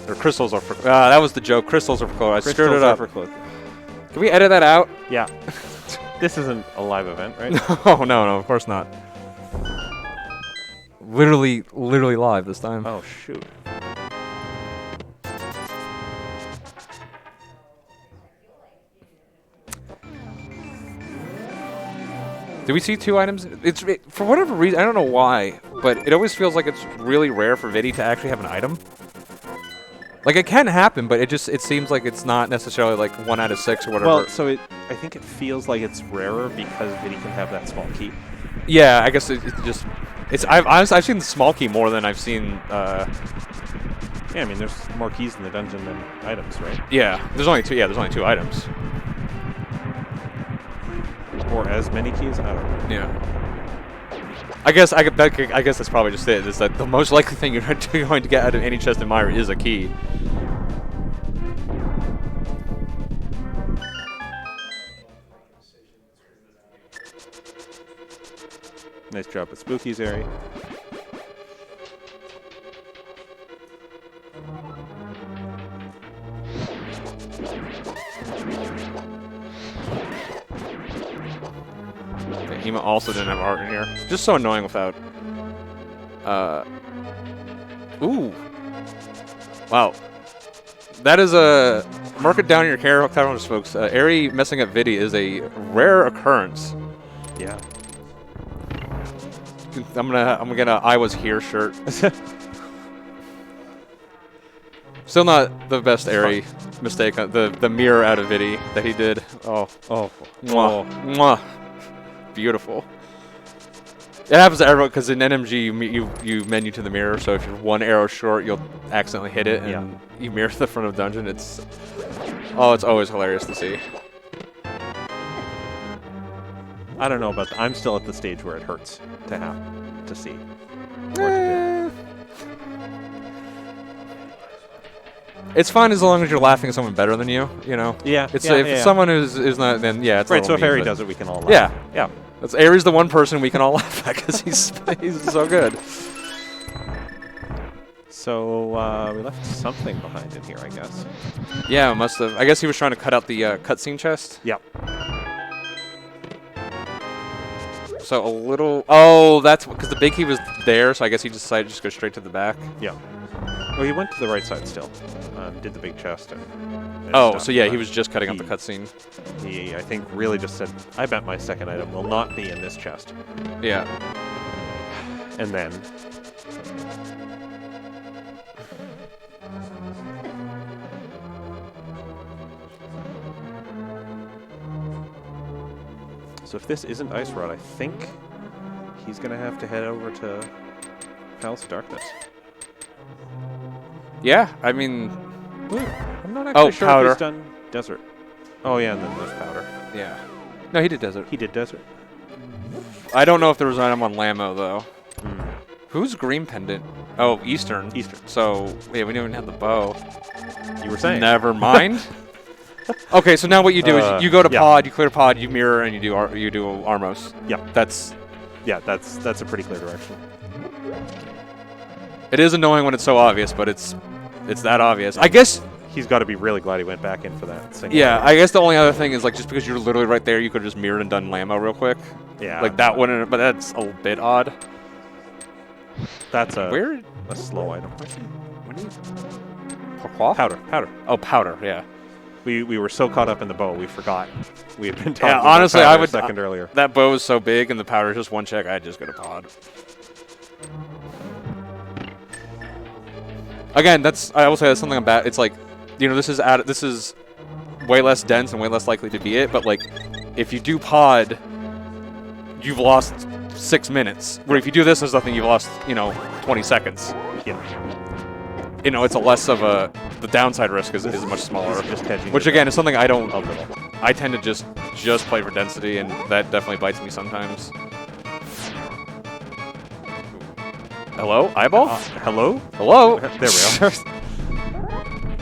Or crystals are for. That was the joke. Crystals are for closers. I screwed it up. Can we edit that out? Yeah. This isn't a live event, right? No, of course not. Literally live this time. Oh, shoot. Do we see 2 items? For whatever reason, I don't know why, but it always feels like it's really rare for Viddy to actually have an item. Like, it can happen, but it seems like it's not necessarily like 1 out of 6 or whatever. Well, so I think it feels like it's rarer because Viddy can have that small key. Yeah, I guess I've seen the small key more than I've seen. Yeah, I mean, there's more keys in the dungeon than items, right? Yeah, there's only 2. Yeah, there's only 2 items. Or as many keys? I don't know. Yeah. I guess that's probably just it. Is that the most likely thing you're going to get out of any chest in Myra is a key. Nice job with Spooky's area. Ema also didn't have art in here. Just so annoying without. Ooh. Wow. That is a. Mark it down in your character calendars, folks. Eri messing up Viddy is a rare occurrence. Yeah. I'm gonna I was here shirt. Still not the best Eri mistake. The mirror out of Viddy that he did. Oh. Mwah. Mwah. Beautiful. It happens to everyone because in NMG you menu to the mirror, so if you're 1 arrow short, you'll accidentally hit it and you mirror to the front of the dungeon. It's always hilarious to see. I don't know about that. I'm still at the stage where it hurts to have to see. It's fine as long as you're laughing at someone better than you. You know. Yeah. If someone is not, then yeah, it's right. So if Eri does it, we can all laugh. Yeah. Yeah. That's Eri's the one person we can all laugh at because he's so good. So we left something behind in here, I guess. Yeah, must have. I guess he was trying to cut out the cutscene chest. Yep. So a little. Oh, that's because the big key was there. So I guess he decided to just go straight to the back. Yeah. Well, he went to the right side still. Did the big chest. So yeah, he was just cutting out the cutscene. He, I think, really just said, "I bet my second item will not be in this chest." Yeah. And then. So if this isn't Ice Rod, I think he's going to have to head over to Palace of Darkness. Yeah, I mean... I'm not actually sure Powder. if he's done Desert. Oh, yeah, and then there's Powder. Yeah. No, he did Desert. He did Desert. I don't know if there was an item on Lamo, though. Who's Green Pendant? Oh, Eastern. Eastern. So, yeah, we didn't even have the bow. You were saying. Never mind. Okay, so now what you do is you go to pod, you clear pod, you mirror, and you do Armos. Yeah. That's a pretty clear direction. It is annoying when it's so obvious, but it's that obvious. I guess he's got to be really glad he went back in for that. Yeah, I guess the only other thing is like just because you're literally right there, you could have just mirrored and done Lamo real quick. Yeah. Like that wouldn't, but that's a bit odd. That's a weird, a slow item. Powder. Oh, powder. Yeah. We were so caught up in the bow, we forgot we had been talking. Yeah, honestly, about I would a second earlier. That bow is so big, and the powder is just one check. I'd just go to pod. Again, I will say that's something about. It's like, this is way less dense and way less likely to be it. But like, if you do pod, you've lost 6 minutes. Where if you do this as nothing, you've lost 20 seconds. Yeah. It's a less of a. The downside risk is much smaller. Just hedging. Which again is something I don't. I tend to just play for density, and that definitely bites me sometimes. Hello, eyeball. Hello. Hello. There we go.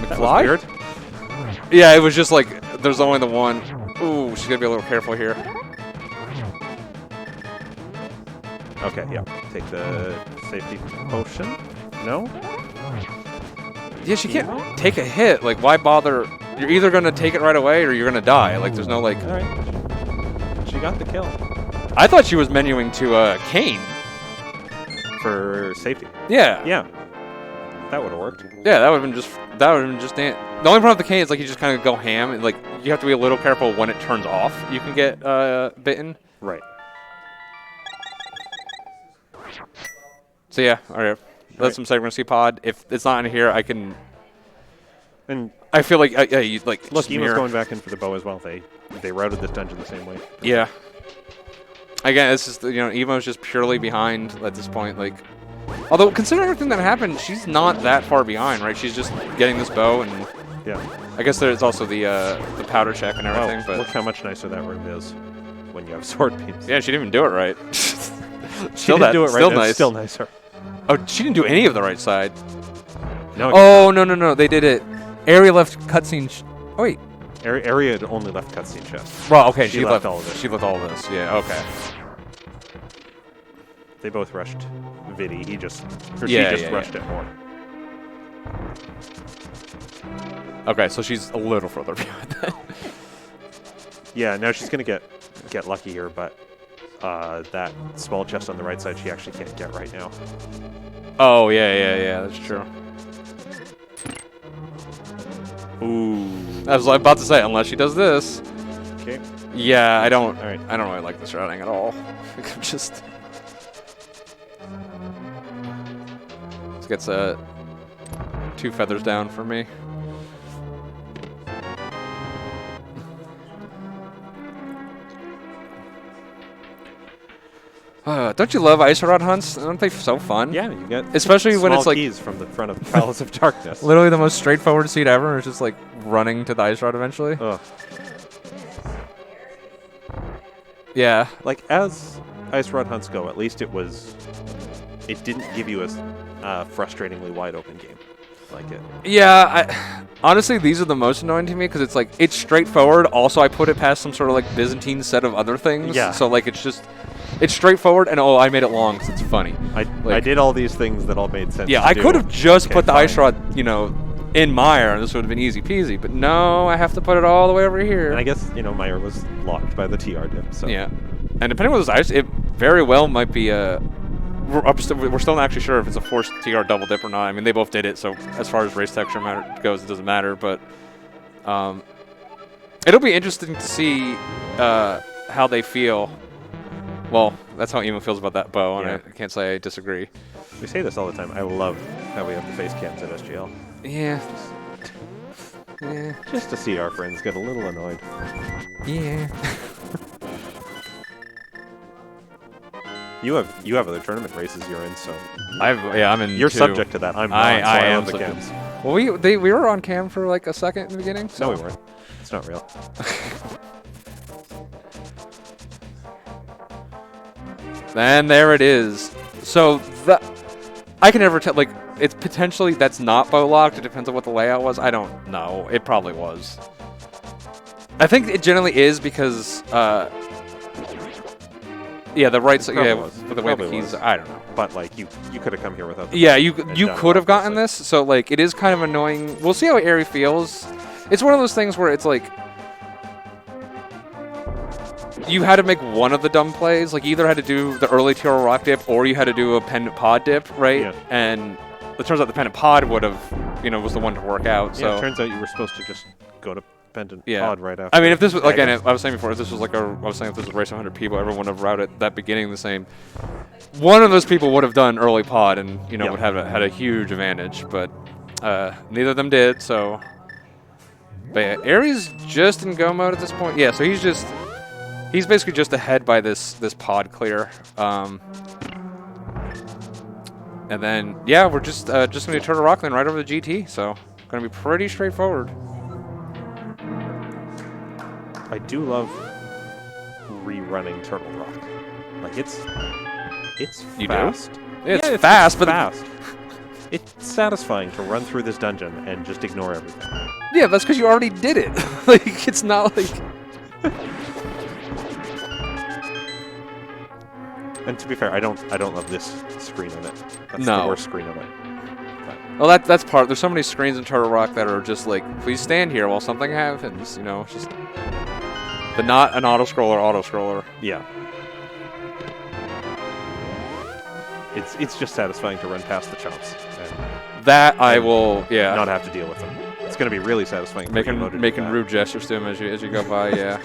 could That fly? was weird. Yeah, it was just like, there's only the one. Ooh, she's gonna be a little careful here. Okay, yeah. Take the safety potion. No? Yeah, she can't take a hit. Like, why bother? You're either gonna take it right away or you're gonna die. Like, there's no like. All right. She got the kill. I thought she was menuing to Kane. For safety. Yeah. Yeah. That would have worked. Yeah, that would have been just. That would have been just. The only problem with the Kane is like you just kind of go ham. And, like you have to be a little careful when it turns off. You can get bitten. Right. So yeah, all right. That's some say we're gonna see pod. If it's not in here, I can. And I feel like you like look, Emo's Emo's going back in for the bow as well. They routed this dungeon the same way. Yeah. Again, it's just Emo's just purely behind at this point. Like, although considering everything that happened, she's not that far behind, right? She's just getting this bow, and yeah. I guess there's also the powder check and everything. Oh, but look how much nicer that room is when you have sword beams. yeah, she didn't even do it right. She didn't do it right. Still It's nice. Still nicer. Oh, she didn't do any of the right side. No. Oh no! They did it. Area left cutscene. Oh wait. Area had only left cutscene chest. Well, okay, She left all of it. She left all of this. Yeah. Okay. They both rushed Viddy. She just rushed it more. Okay, so she's a little further behind that. Yeah, now she's gonna get lucky here, but that small chest on the right side she actually can't get right now. Oh yeah, that's true. Ooh. I was about to say, unless she does this. Okay. Yeah, I don't. All right. I don't really like this routing at all. Just this gets 2 feathers down for me. Don't you love ice rod hunts? Aren't they so fun? Yeah, you get especially when it's like keys from the front of the Palace of Darkness. Literally the most straightforward seat ever. It's just like running to the ice rod eventually. Ugh. Yeah. Like as ice rod hunts go, at least it didn't give you a frustratingly wide open game like it. Yeah, honestly, these are the most annoying to me because it's like it's straightforward. Also, I put it past some sort of like Byzantine set of other things. Yeah. So like it's straightforward, and I made it long because it's funny. I did all these things that all made sense. Yeah, I could have just put the ice rod, in Meyer, and this would have been easy peasy. But no, I have to put it all the way over here. And I guess Meyer was locked by the TR dip. So yeah, and depending on this ice, it very well might be we're still not actually sure if it's a forced TR double dip or not. I mean, they both did it, so as far as race texture goes, it doesn't matter. But it'll be interesting to see how they feel. Well, that's how Emo feels about that bow, and I can't say I disagree. We say this all the time. I love how we have the face cams at SGL. Yeah. Yeah. Just to see our friends get a little annoyed. Yeah. You have other tournament races you're in, so I'm in. You're 2. subject to that. I'm not. I am love the subject. cams. Well, we were on cam for like a second in the beginning. So. No, we weren't. It's not real. And there it is. So I can never tell. Like, it's potentially that's not bow locked. It depends on what the layout was. I don't know. It probably was. I think it generally is because. Yeah, the right side. Yeah, with the way the keys. I don't know. But like you could have come here without. Yeah, you could have gotten this. So like it is kind of annoying. We'll see how Eri feels. It's one of those things where it's like. You had to make one of the dumb plays. Like, you either had to do the early TR rock dip or you had to do a pendant pod dip, right? Yeah. And it turns out the pendant pod would have, was the one to work out. So yeah, it turns out you were supposed to just go to pendant pod right after. I mean, if this was, again, I was saying before, if this was like I was saying if this was race 100 people, everyone would have routed that beginning the same. One of those people would have done early pod and, would have had a huge advantage, but neither of them did, so. But yeah, Eri's just in go mode at this point. Yeah, so he's basically just ahead by this pod clear. And then, yeah, we're just going to turn a Rockland right over the GT, so going to be pretty straightforward. I do love rerunning Turtle Rock. Like, it's you fast. do? It's fast, but fast. It's satisfying to run through this dungeon and just ignore everything. Yeah, that's because you already did it. Like, it's not like... And to be fair, I don't love this screen of it. That's No. the worst screen of it. Well, that's part. There's so many screens in Turtle Rock that are just like, please stand here while something happens. You know, it's just the not an auto-scroller. Yeah. It's just satisfying to run past the chumps. That I will, yeah. Not have to deal with them. It's going to be really satisfying. Making rude gestures to him as you go by, yeah.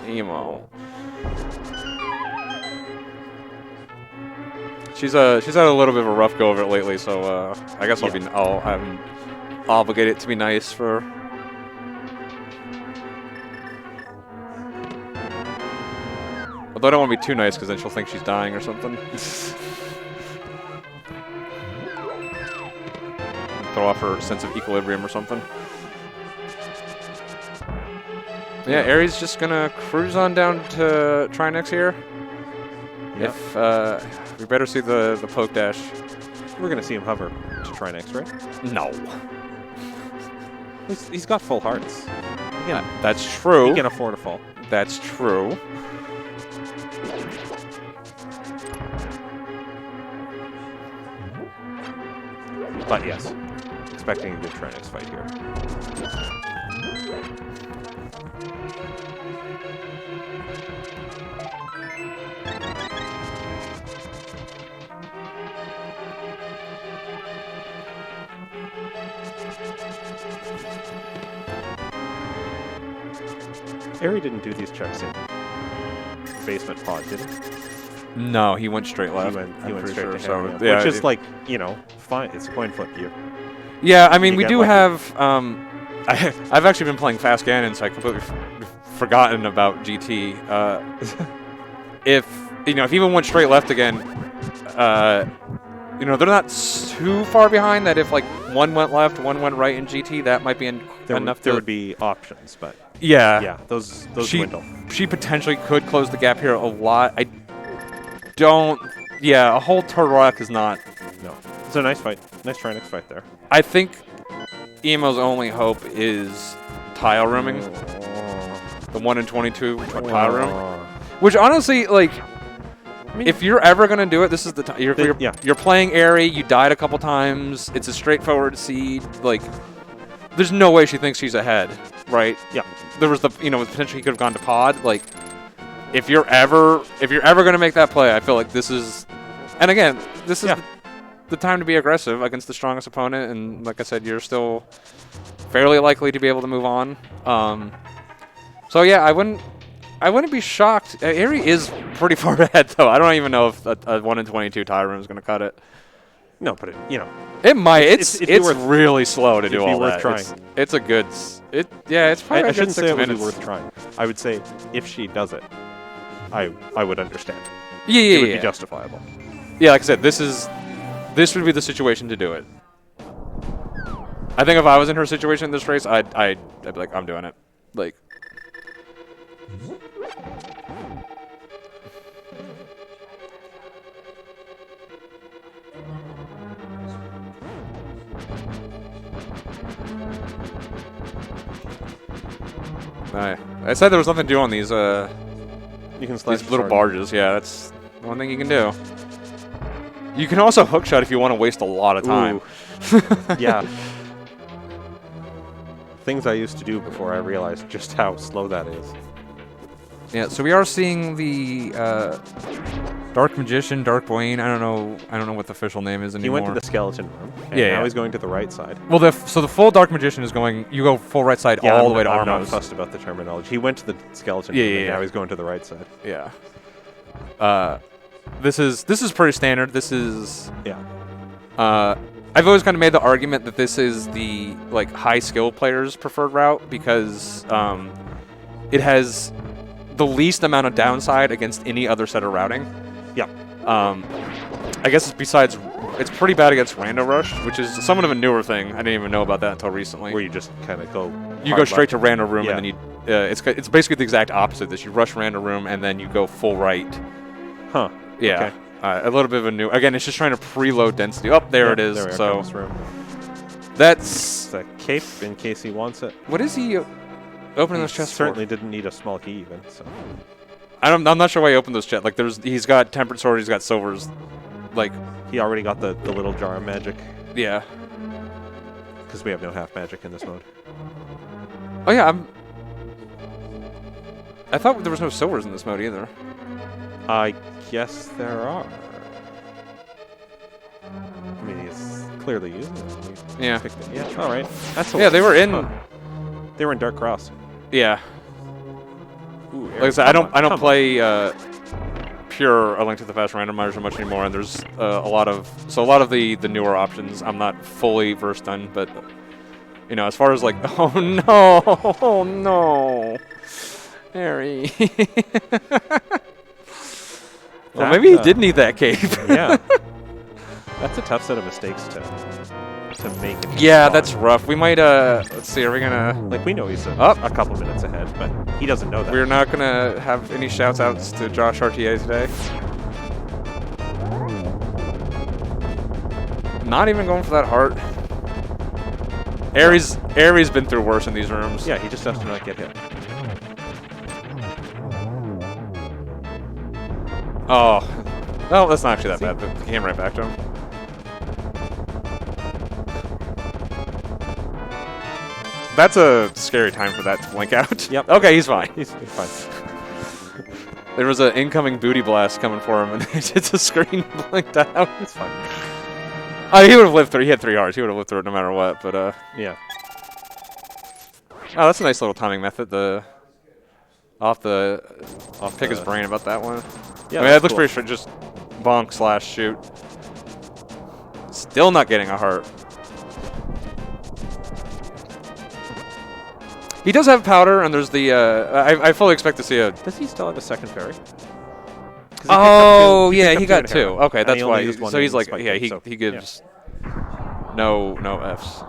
Emo. She's had a little bit of a rough go of it lately, so I guess I'm obligated to be nice for. Although I don't want to be too nice because then she'll think she's dying or something. Throw off her sense of equilibrium or something. Yeah, Aries just gonna cruise on down to Trinex here. Yep. If we better see the poke dash. We're gonna see him hover to Trinex, right? No. He's got full hearts. Yeah, that's true. He can afford a fall. That's true. But yes, expecting a good Trinex fight here. Eri didn't do these checks in basement pod, did he? No, he went straight left. He went straight to so, him, yeah, which is like, you know, fine. It's a coin flip view. Yeah, I mean, we do lucky. have. I've actually been playing Fast Ganon, so I completely forgotten about GT. If he even went straight left again, they're not too far behind. That if like one went left, one went right in GT, that might be enough. There would be options, but yeah, those dwindle. She potentially could close the gap here a lot. I don't. Yeah, a whole Turtle Rock is not. No, it's a nice fight. Nice Trinex fight there. I think Emo's only hope is tile rooming. The 1 in 22 tile room. Which honestly, like, I mean, if you're ever gonna do it, this is the time. You're playing Eri. You died a couple times. It's a straightforward seed. Like, there's no way she thinks she's ahead, right? Yeah. There was the potentially he could have gone to pod. Like, if you're ever gonna make that play, I feel like this is, and again, this is the time to be aggressive against the strongest opponent. And like I said, you're still fairly likely to be able to move on. So yeah, I wouldn't be shocked. Eri is pretty far ahead, though. I don't even know if a 1 in 22 tie room is going to cut it. No, but it might. It's really slow to do all that. It'd be worth trying. It's a good. It's probably. I shouldn't say it would be worth trying. I would say if she does it, I would understand. Yeah, it would be justifiable. Yeah, like I said, this would be the situation to do it. I think if I was in her situation in this race, I'd be like, I'm doing it. Like. I said there was nothing to do on these you can slash these little barges. Yeah, that's one thing you can do. You can also hookshot if you want to waste a lot of time. Yeah. Things I used to do before I realized just how slow that is. Yeah, so we are seeing the Dark Magician, Dark Blaine. I don't know what the official name is anymore. He went to the skeleton room. And now he's going to the right side. Well, so the full Dark Magician is going. You go full right side all the way to Armos. I'm not fussed about the terminology. He went to the skeleton room. And now he's going to the right side. Yeah. This is pretty standard. This is. Yeah. I've always kind of made the argument that this is the high skill players' preferred route because it has the least amount of downside against any other set of routing. Yeah. I guess it's pretty bad against Rando Rush, which is somewhat of a newer thing. I didn't even know about that until recently. Where you just kind of go. You go straight to Rando Room and then it's basically the exact opposite. This you rush random room and then you go full right. Huh. Yeah. Okay. A little bit of a new. Again, it's just trying to preload density. Oh, there it is. There So room. that's It's a cape in case he wants it. what is he opening those chests Certainly for? didn't need a small key even. So. I'm not sure why he opened those chests. Like he's got tempered sword, he's got silvers. Like He already got the little jar of magic. yeah. Because we have no half magic in this mode. Oh yeah, I thought there was no silvers in this mode either. I guess there are. I mean, he's clearly using it. Yeah. Yeah. All right. That's Yeah, they were in. Huh. They were in Dark Cross. Yeah. Ooh, Like I said, I don't play pure A Link to the Past randomizer much anymore, and there's a lot of the newer options I'm not fully versed in, but you know, as far as like, oh no, Harry. Well, maybe he did need that cape. Yeah. That's a tough set of mistakes to make. Yeah, that's rough. We might, let's see, are we gonna... Like, we know he's a couple minutes ahead, but he doesn't know that. We're not gonna have any shout-outs to Josh RTA today. Not even going for that heart. Aries been through worse in these rooms. Yeah, he just has to not get hit. Oh. Well, that's not actually that bad, but he came right back to him. That's a scary time for that to blink out. Yep. Okay, he's fine. He's fine. There was an incoming booty blast coming for him, and it's a screen blinked out. It's fine. He would have lived through. He had 3 hearts. He would have lived through it no matter what. But yeah. Oh, that's a nice little timing method. I'll pick his brain about that one. Yeah, I mean, that looks cool. pretty straight. Just bonk / shoot. Still not getting a heart. He does have powder, and there's the. I fully expect to see a. Does he still have a second fairy? Oh yeah, he got 2. Okay, that's why. So he's like, yeah, he gives no Fs.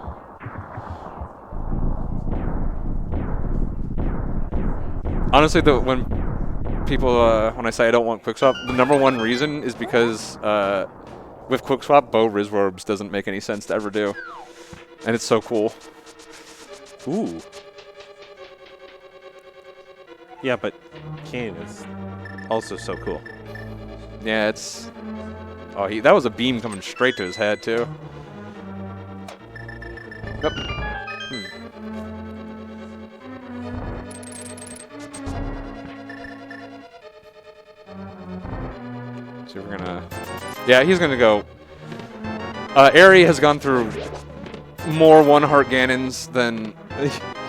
Honestly, though, when I say I don't want quick swap, the #1 reason is because with quick swap, bow Rizworbs doesn't make any sense to ever do, and it's so cool. Ooh. Yeah, but Kane is also so cool. Yeah, it's. Oh, that was a beam coming straight to his head too. Yep. So we're gonna. Yeah, he's gonna go. Aerie has gone through more 1-heart Ganons than.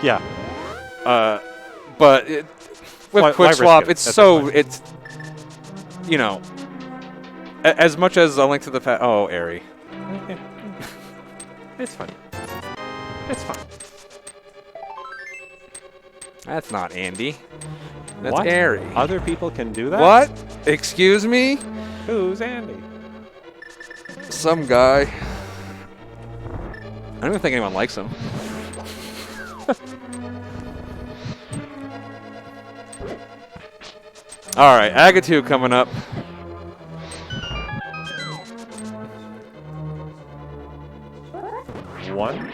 Yeah. But with quick swap, it's so it's. You know. As much as A Link to the Past. Oh, Aerie. Okay. It's fine. It's fine. That's not Andy. That's What? Aerie. Other people can do that? What? Excuse me? Who's Andy? Some guy. I don't even think anyone likes him. All right, Agatu coming up. One.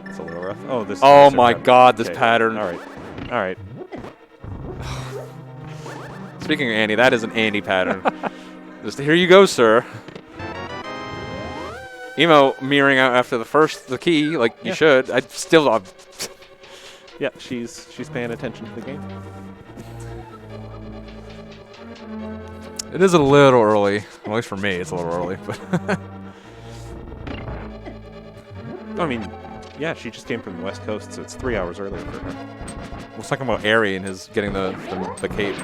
It's a little rough. Oh, this. Oh my God, this pattern. All right. All right. Speaking of Andy, that is an Andy pattern. Just here you go, sir. Emo mirroring out after the key, like you should. I still. Yeah, she's paying attention to the game. It is a little early. Well, at least for me, it's a little early. But I mean, yeah, she just came from the West Coast, so it's 3 hours earlier for her. I was talking about Aerie and his getting the cape.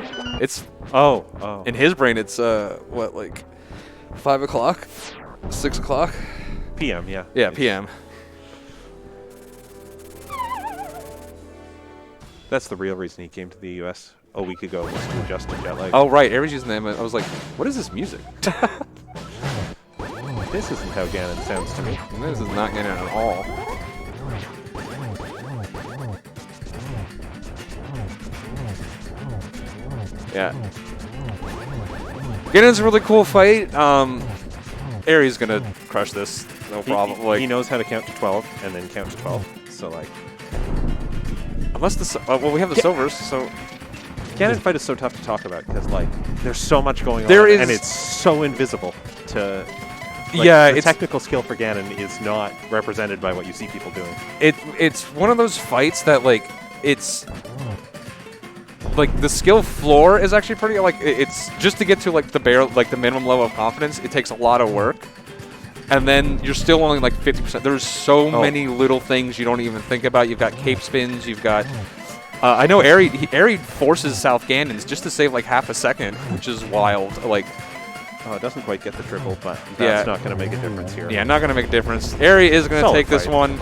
It's in his brain. It's what, like 5 o'clock, 6 o'clock. PM, yeah. Yeah, PM. That's the real reason he came to the U.S. a week ago, was to adjust to jet lag. Oh right, Aerie's using them. I was like, what is this music? This isn't how Ganon sounds to me. This is not Ganon at all. Yeah. Again, it's a really cool fight. Aries gonna crush this, no problem. He knows how to count to 12 and then count to 12. So like, unless the well, we have the silvers, so Ganon fight is so tough to talk about because like there's so much going on, and it's so invisible to. Like, yeah, the technical skill for Ganon is not represented by what you see people doing. It's one of those fights that like it's like the skill floor is actually pretty like it's just to get to like the the minimum level of confidence. It takes a lot of work, and then you're still only like 50%. There's so many little things you don't even think about. You've got cape spins. You've got I know Eri forces South Ganons just to save like half a second, which is wild. Like. Oh, it doesn't quite get the triple, but that's not going to make a difference here. Yeah, not going to make a difference. Eri is going to take this one.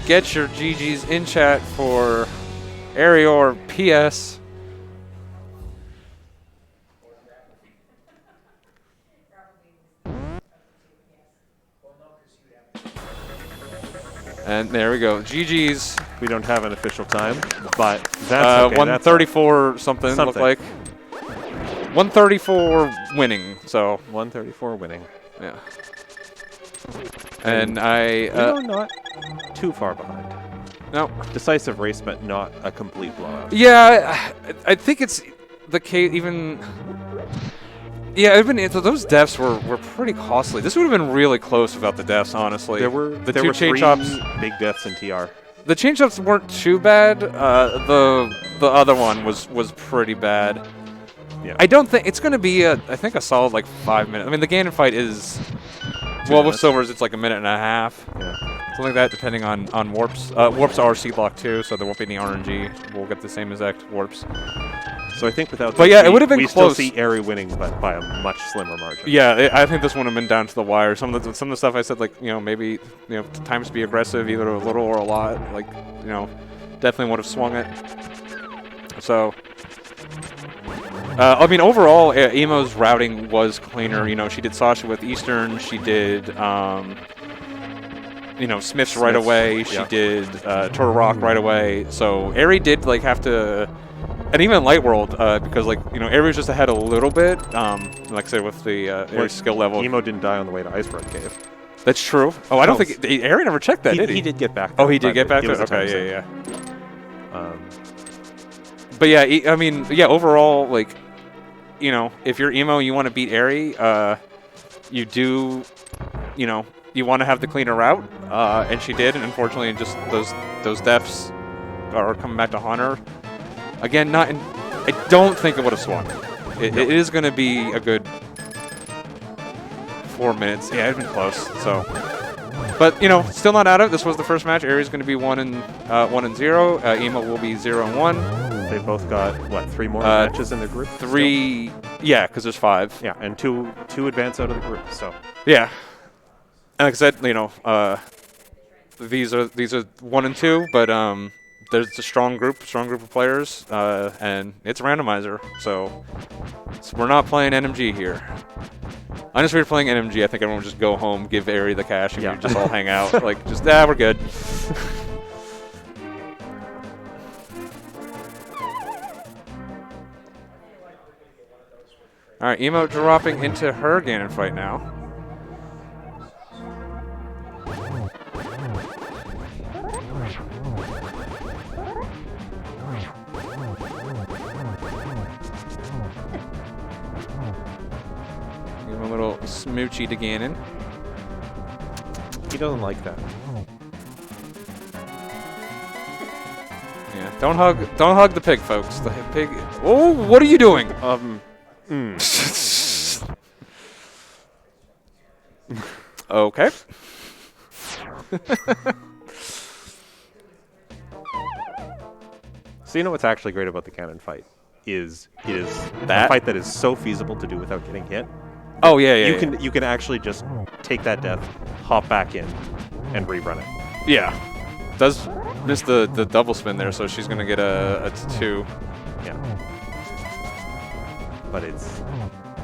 Get your GGs in chat for Eriror PS. And there we go. GGs. We don't have an official time, but that's okay. 134 something looked like. 134 winning, so 134 winning. Yeah. And we're not too far behind. No. Decisive race, but not a complete blowout. Yeah, I think it's the case. Even those deaths were pretty costly. This would have been really close without the deaths, honestly. There were two chain chops. Big deaths in TR. The chain chops weren't too bad. The other one was pretty bad. Yeah. I don't think it's going to be I think a solid like 5 minutes. I mean, the Ganon fight is with silvers it's like a minute and a half. Yeah. Something like that, depending on warps. Warps are C-block too, so there won't be any RNG. We'll get the same exact warps. So I think without. But yeah, it would have been we close. Still see Eri winning, but by a much slimmer margin. Yeah, I think this one would have been down to the wire. Some of the stuff I said, like maybe times to be aggressive, either a little or a lot. Like definitely would have swung it. So. I mean, overall, Emo's routing was cleaner. She did Sasha with Eastern. She did, Smith's right away. She did Turtle Rock right away. So Eri did have to, and even Light World because Eri was just ahead a little bit. Like I said, with the Eri skill level. Emo didn't die on the way to Iceberg Cave. That's true. Oh, I don't think Eri never checked that, did he? He did get back. Oh, he did get back there. Okay, yeah. But yeah, I mean, overall, if you're Emo, you want to beat Eri, you do, you want to have the cleaner route, and she did, and unfortunately, just those deaths are coming back to haunt her. Again, I don't think it would have swung. It is going to be a good 4 minutes. Yeah, it's been close. So, but still not out of it. This was the first match. Eri's going to be 1-0. Emo will be 0-1. They both got, what, 3 more matches in the group? 3, yeah, because there's 5. Yeah, and two advance out of the group, so. Yeah. And like I said, these are 1 and 2, but there's a strong group of players, and it's a randomizer, so we're not playing NMG here. Honestly, if we were playing NMG, I think everyone would just go home, give Eri the cash, and we'd just all hang out. We're good. All right, Emo dropping into her Ganon fight now. Give him a little smoochy to Ganon. He doesn't like that. Yeah, don't hug the pig, folks. The pig. Oh, what are you doing? Okay. So what's actually great about the Ganon fight is it is a fight that is so feasible to do without getting hit. Oh yeah. You can actually just take that death, hop back in, and rerun it. Yeah. Does miss the double spin there, so she's gonna get a 2. Yeah. But it's.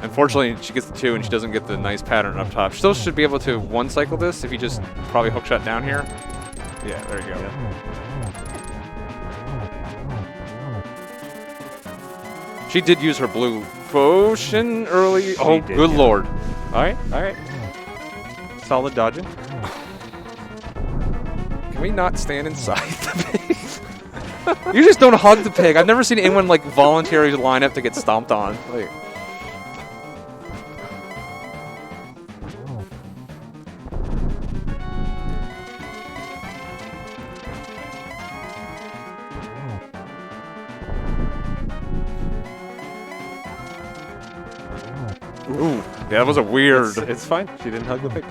Unfortunately, she gets the 2 and she doesn't get the nice pattern up top. She still should be able to one-cycle this if you just probably hookshot down here. Yeah, there you go. She did use her blue potion early. Oh, did, good yeah. lord. All right, all right. Solid dodging. Can we not stand inside the pig? You just don't hug the pig. I've never seen anyone like voluntarily line up to get stomped on. Like, ooh, yeah, that was a weird. It's fine. She didn't hug the pig.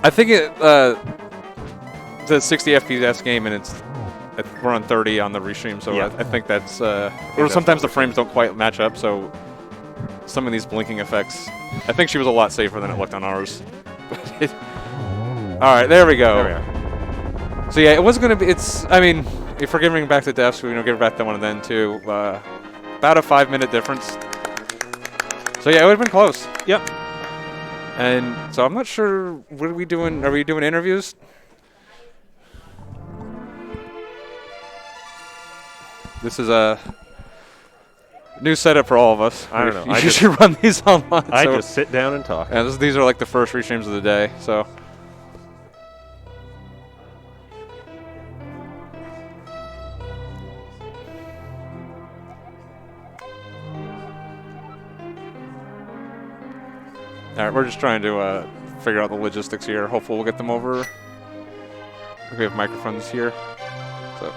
I think the 60 FPS game, and we're on 30 on the restream, so Yeah. I think that's. Or that's sometimes the what frames don't quite match up, so some of these blinking effects. I think she was a lot safer than it looked on ours. All right, there we go. There we are. So yeah, it wasn't going to be. I mean, if we're giving back the deaths, we give it back to one and then two. About a 5-minute difference. So yeah, it would have been close. Yep. And so I'm not sure. What are we doing? Are we doing interviews? This is a new setup for all of us. I don't know. You should run these online. I just sit down and talk. Yeah, these are like the first restreams of the day. So. All right, we're just trying to figure out the logistics here. Hopefully we'll get them over. We have microphones here. So.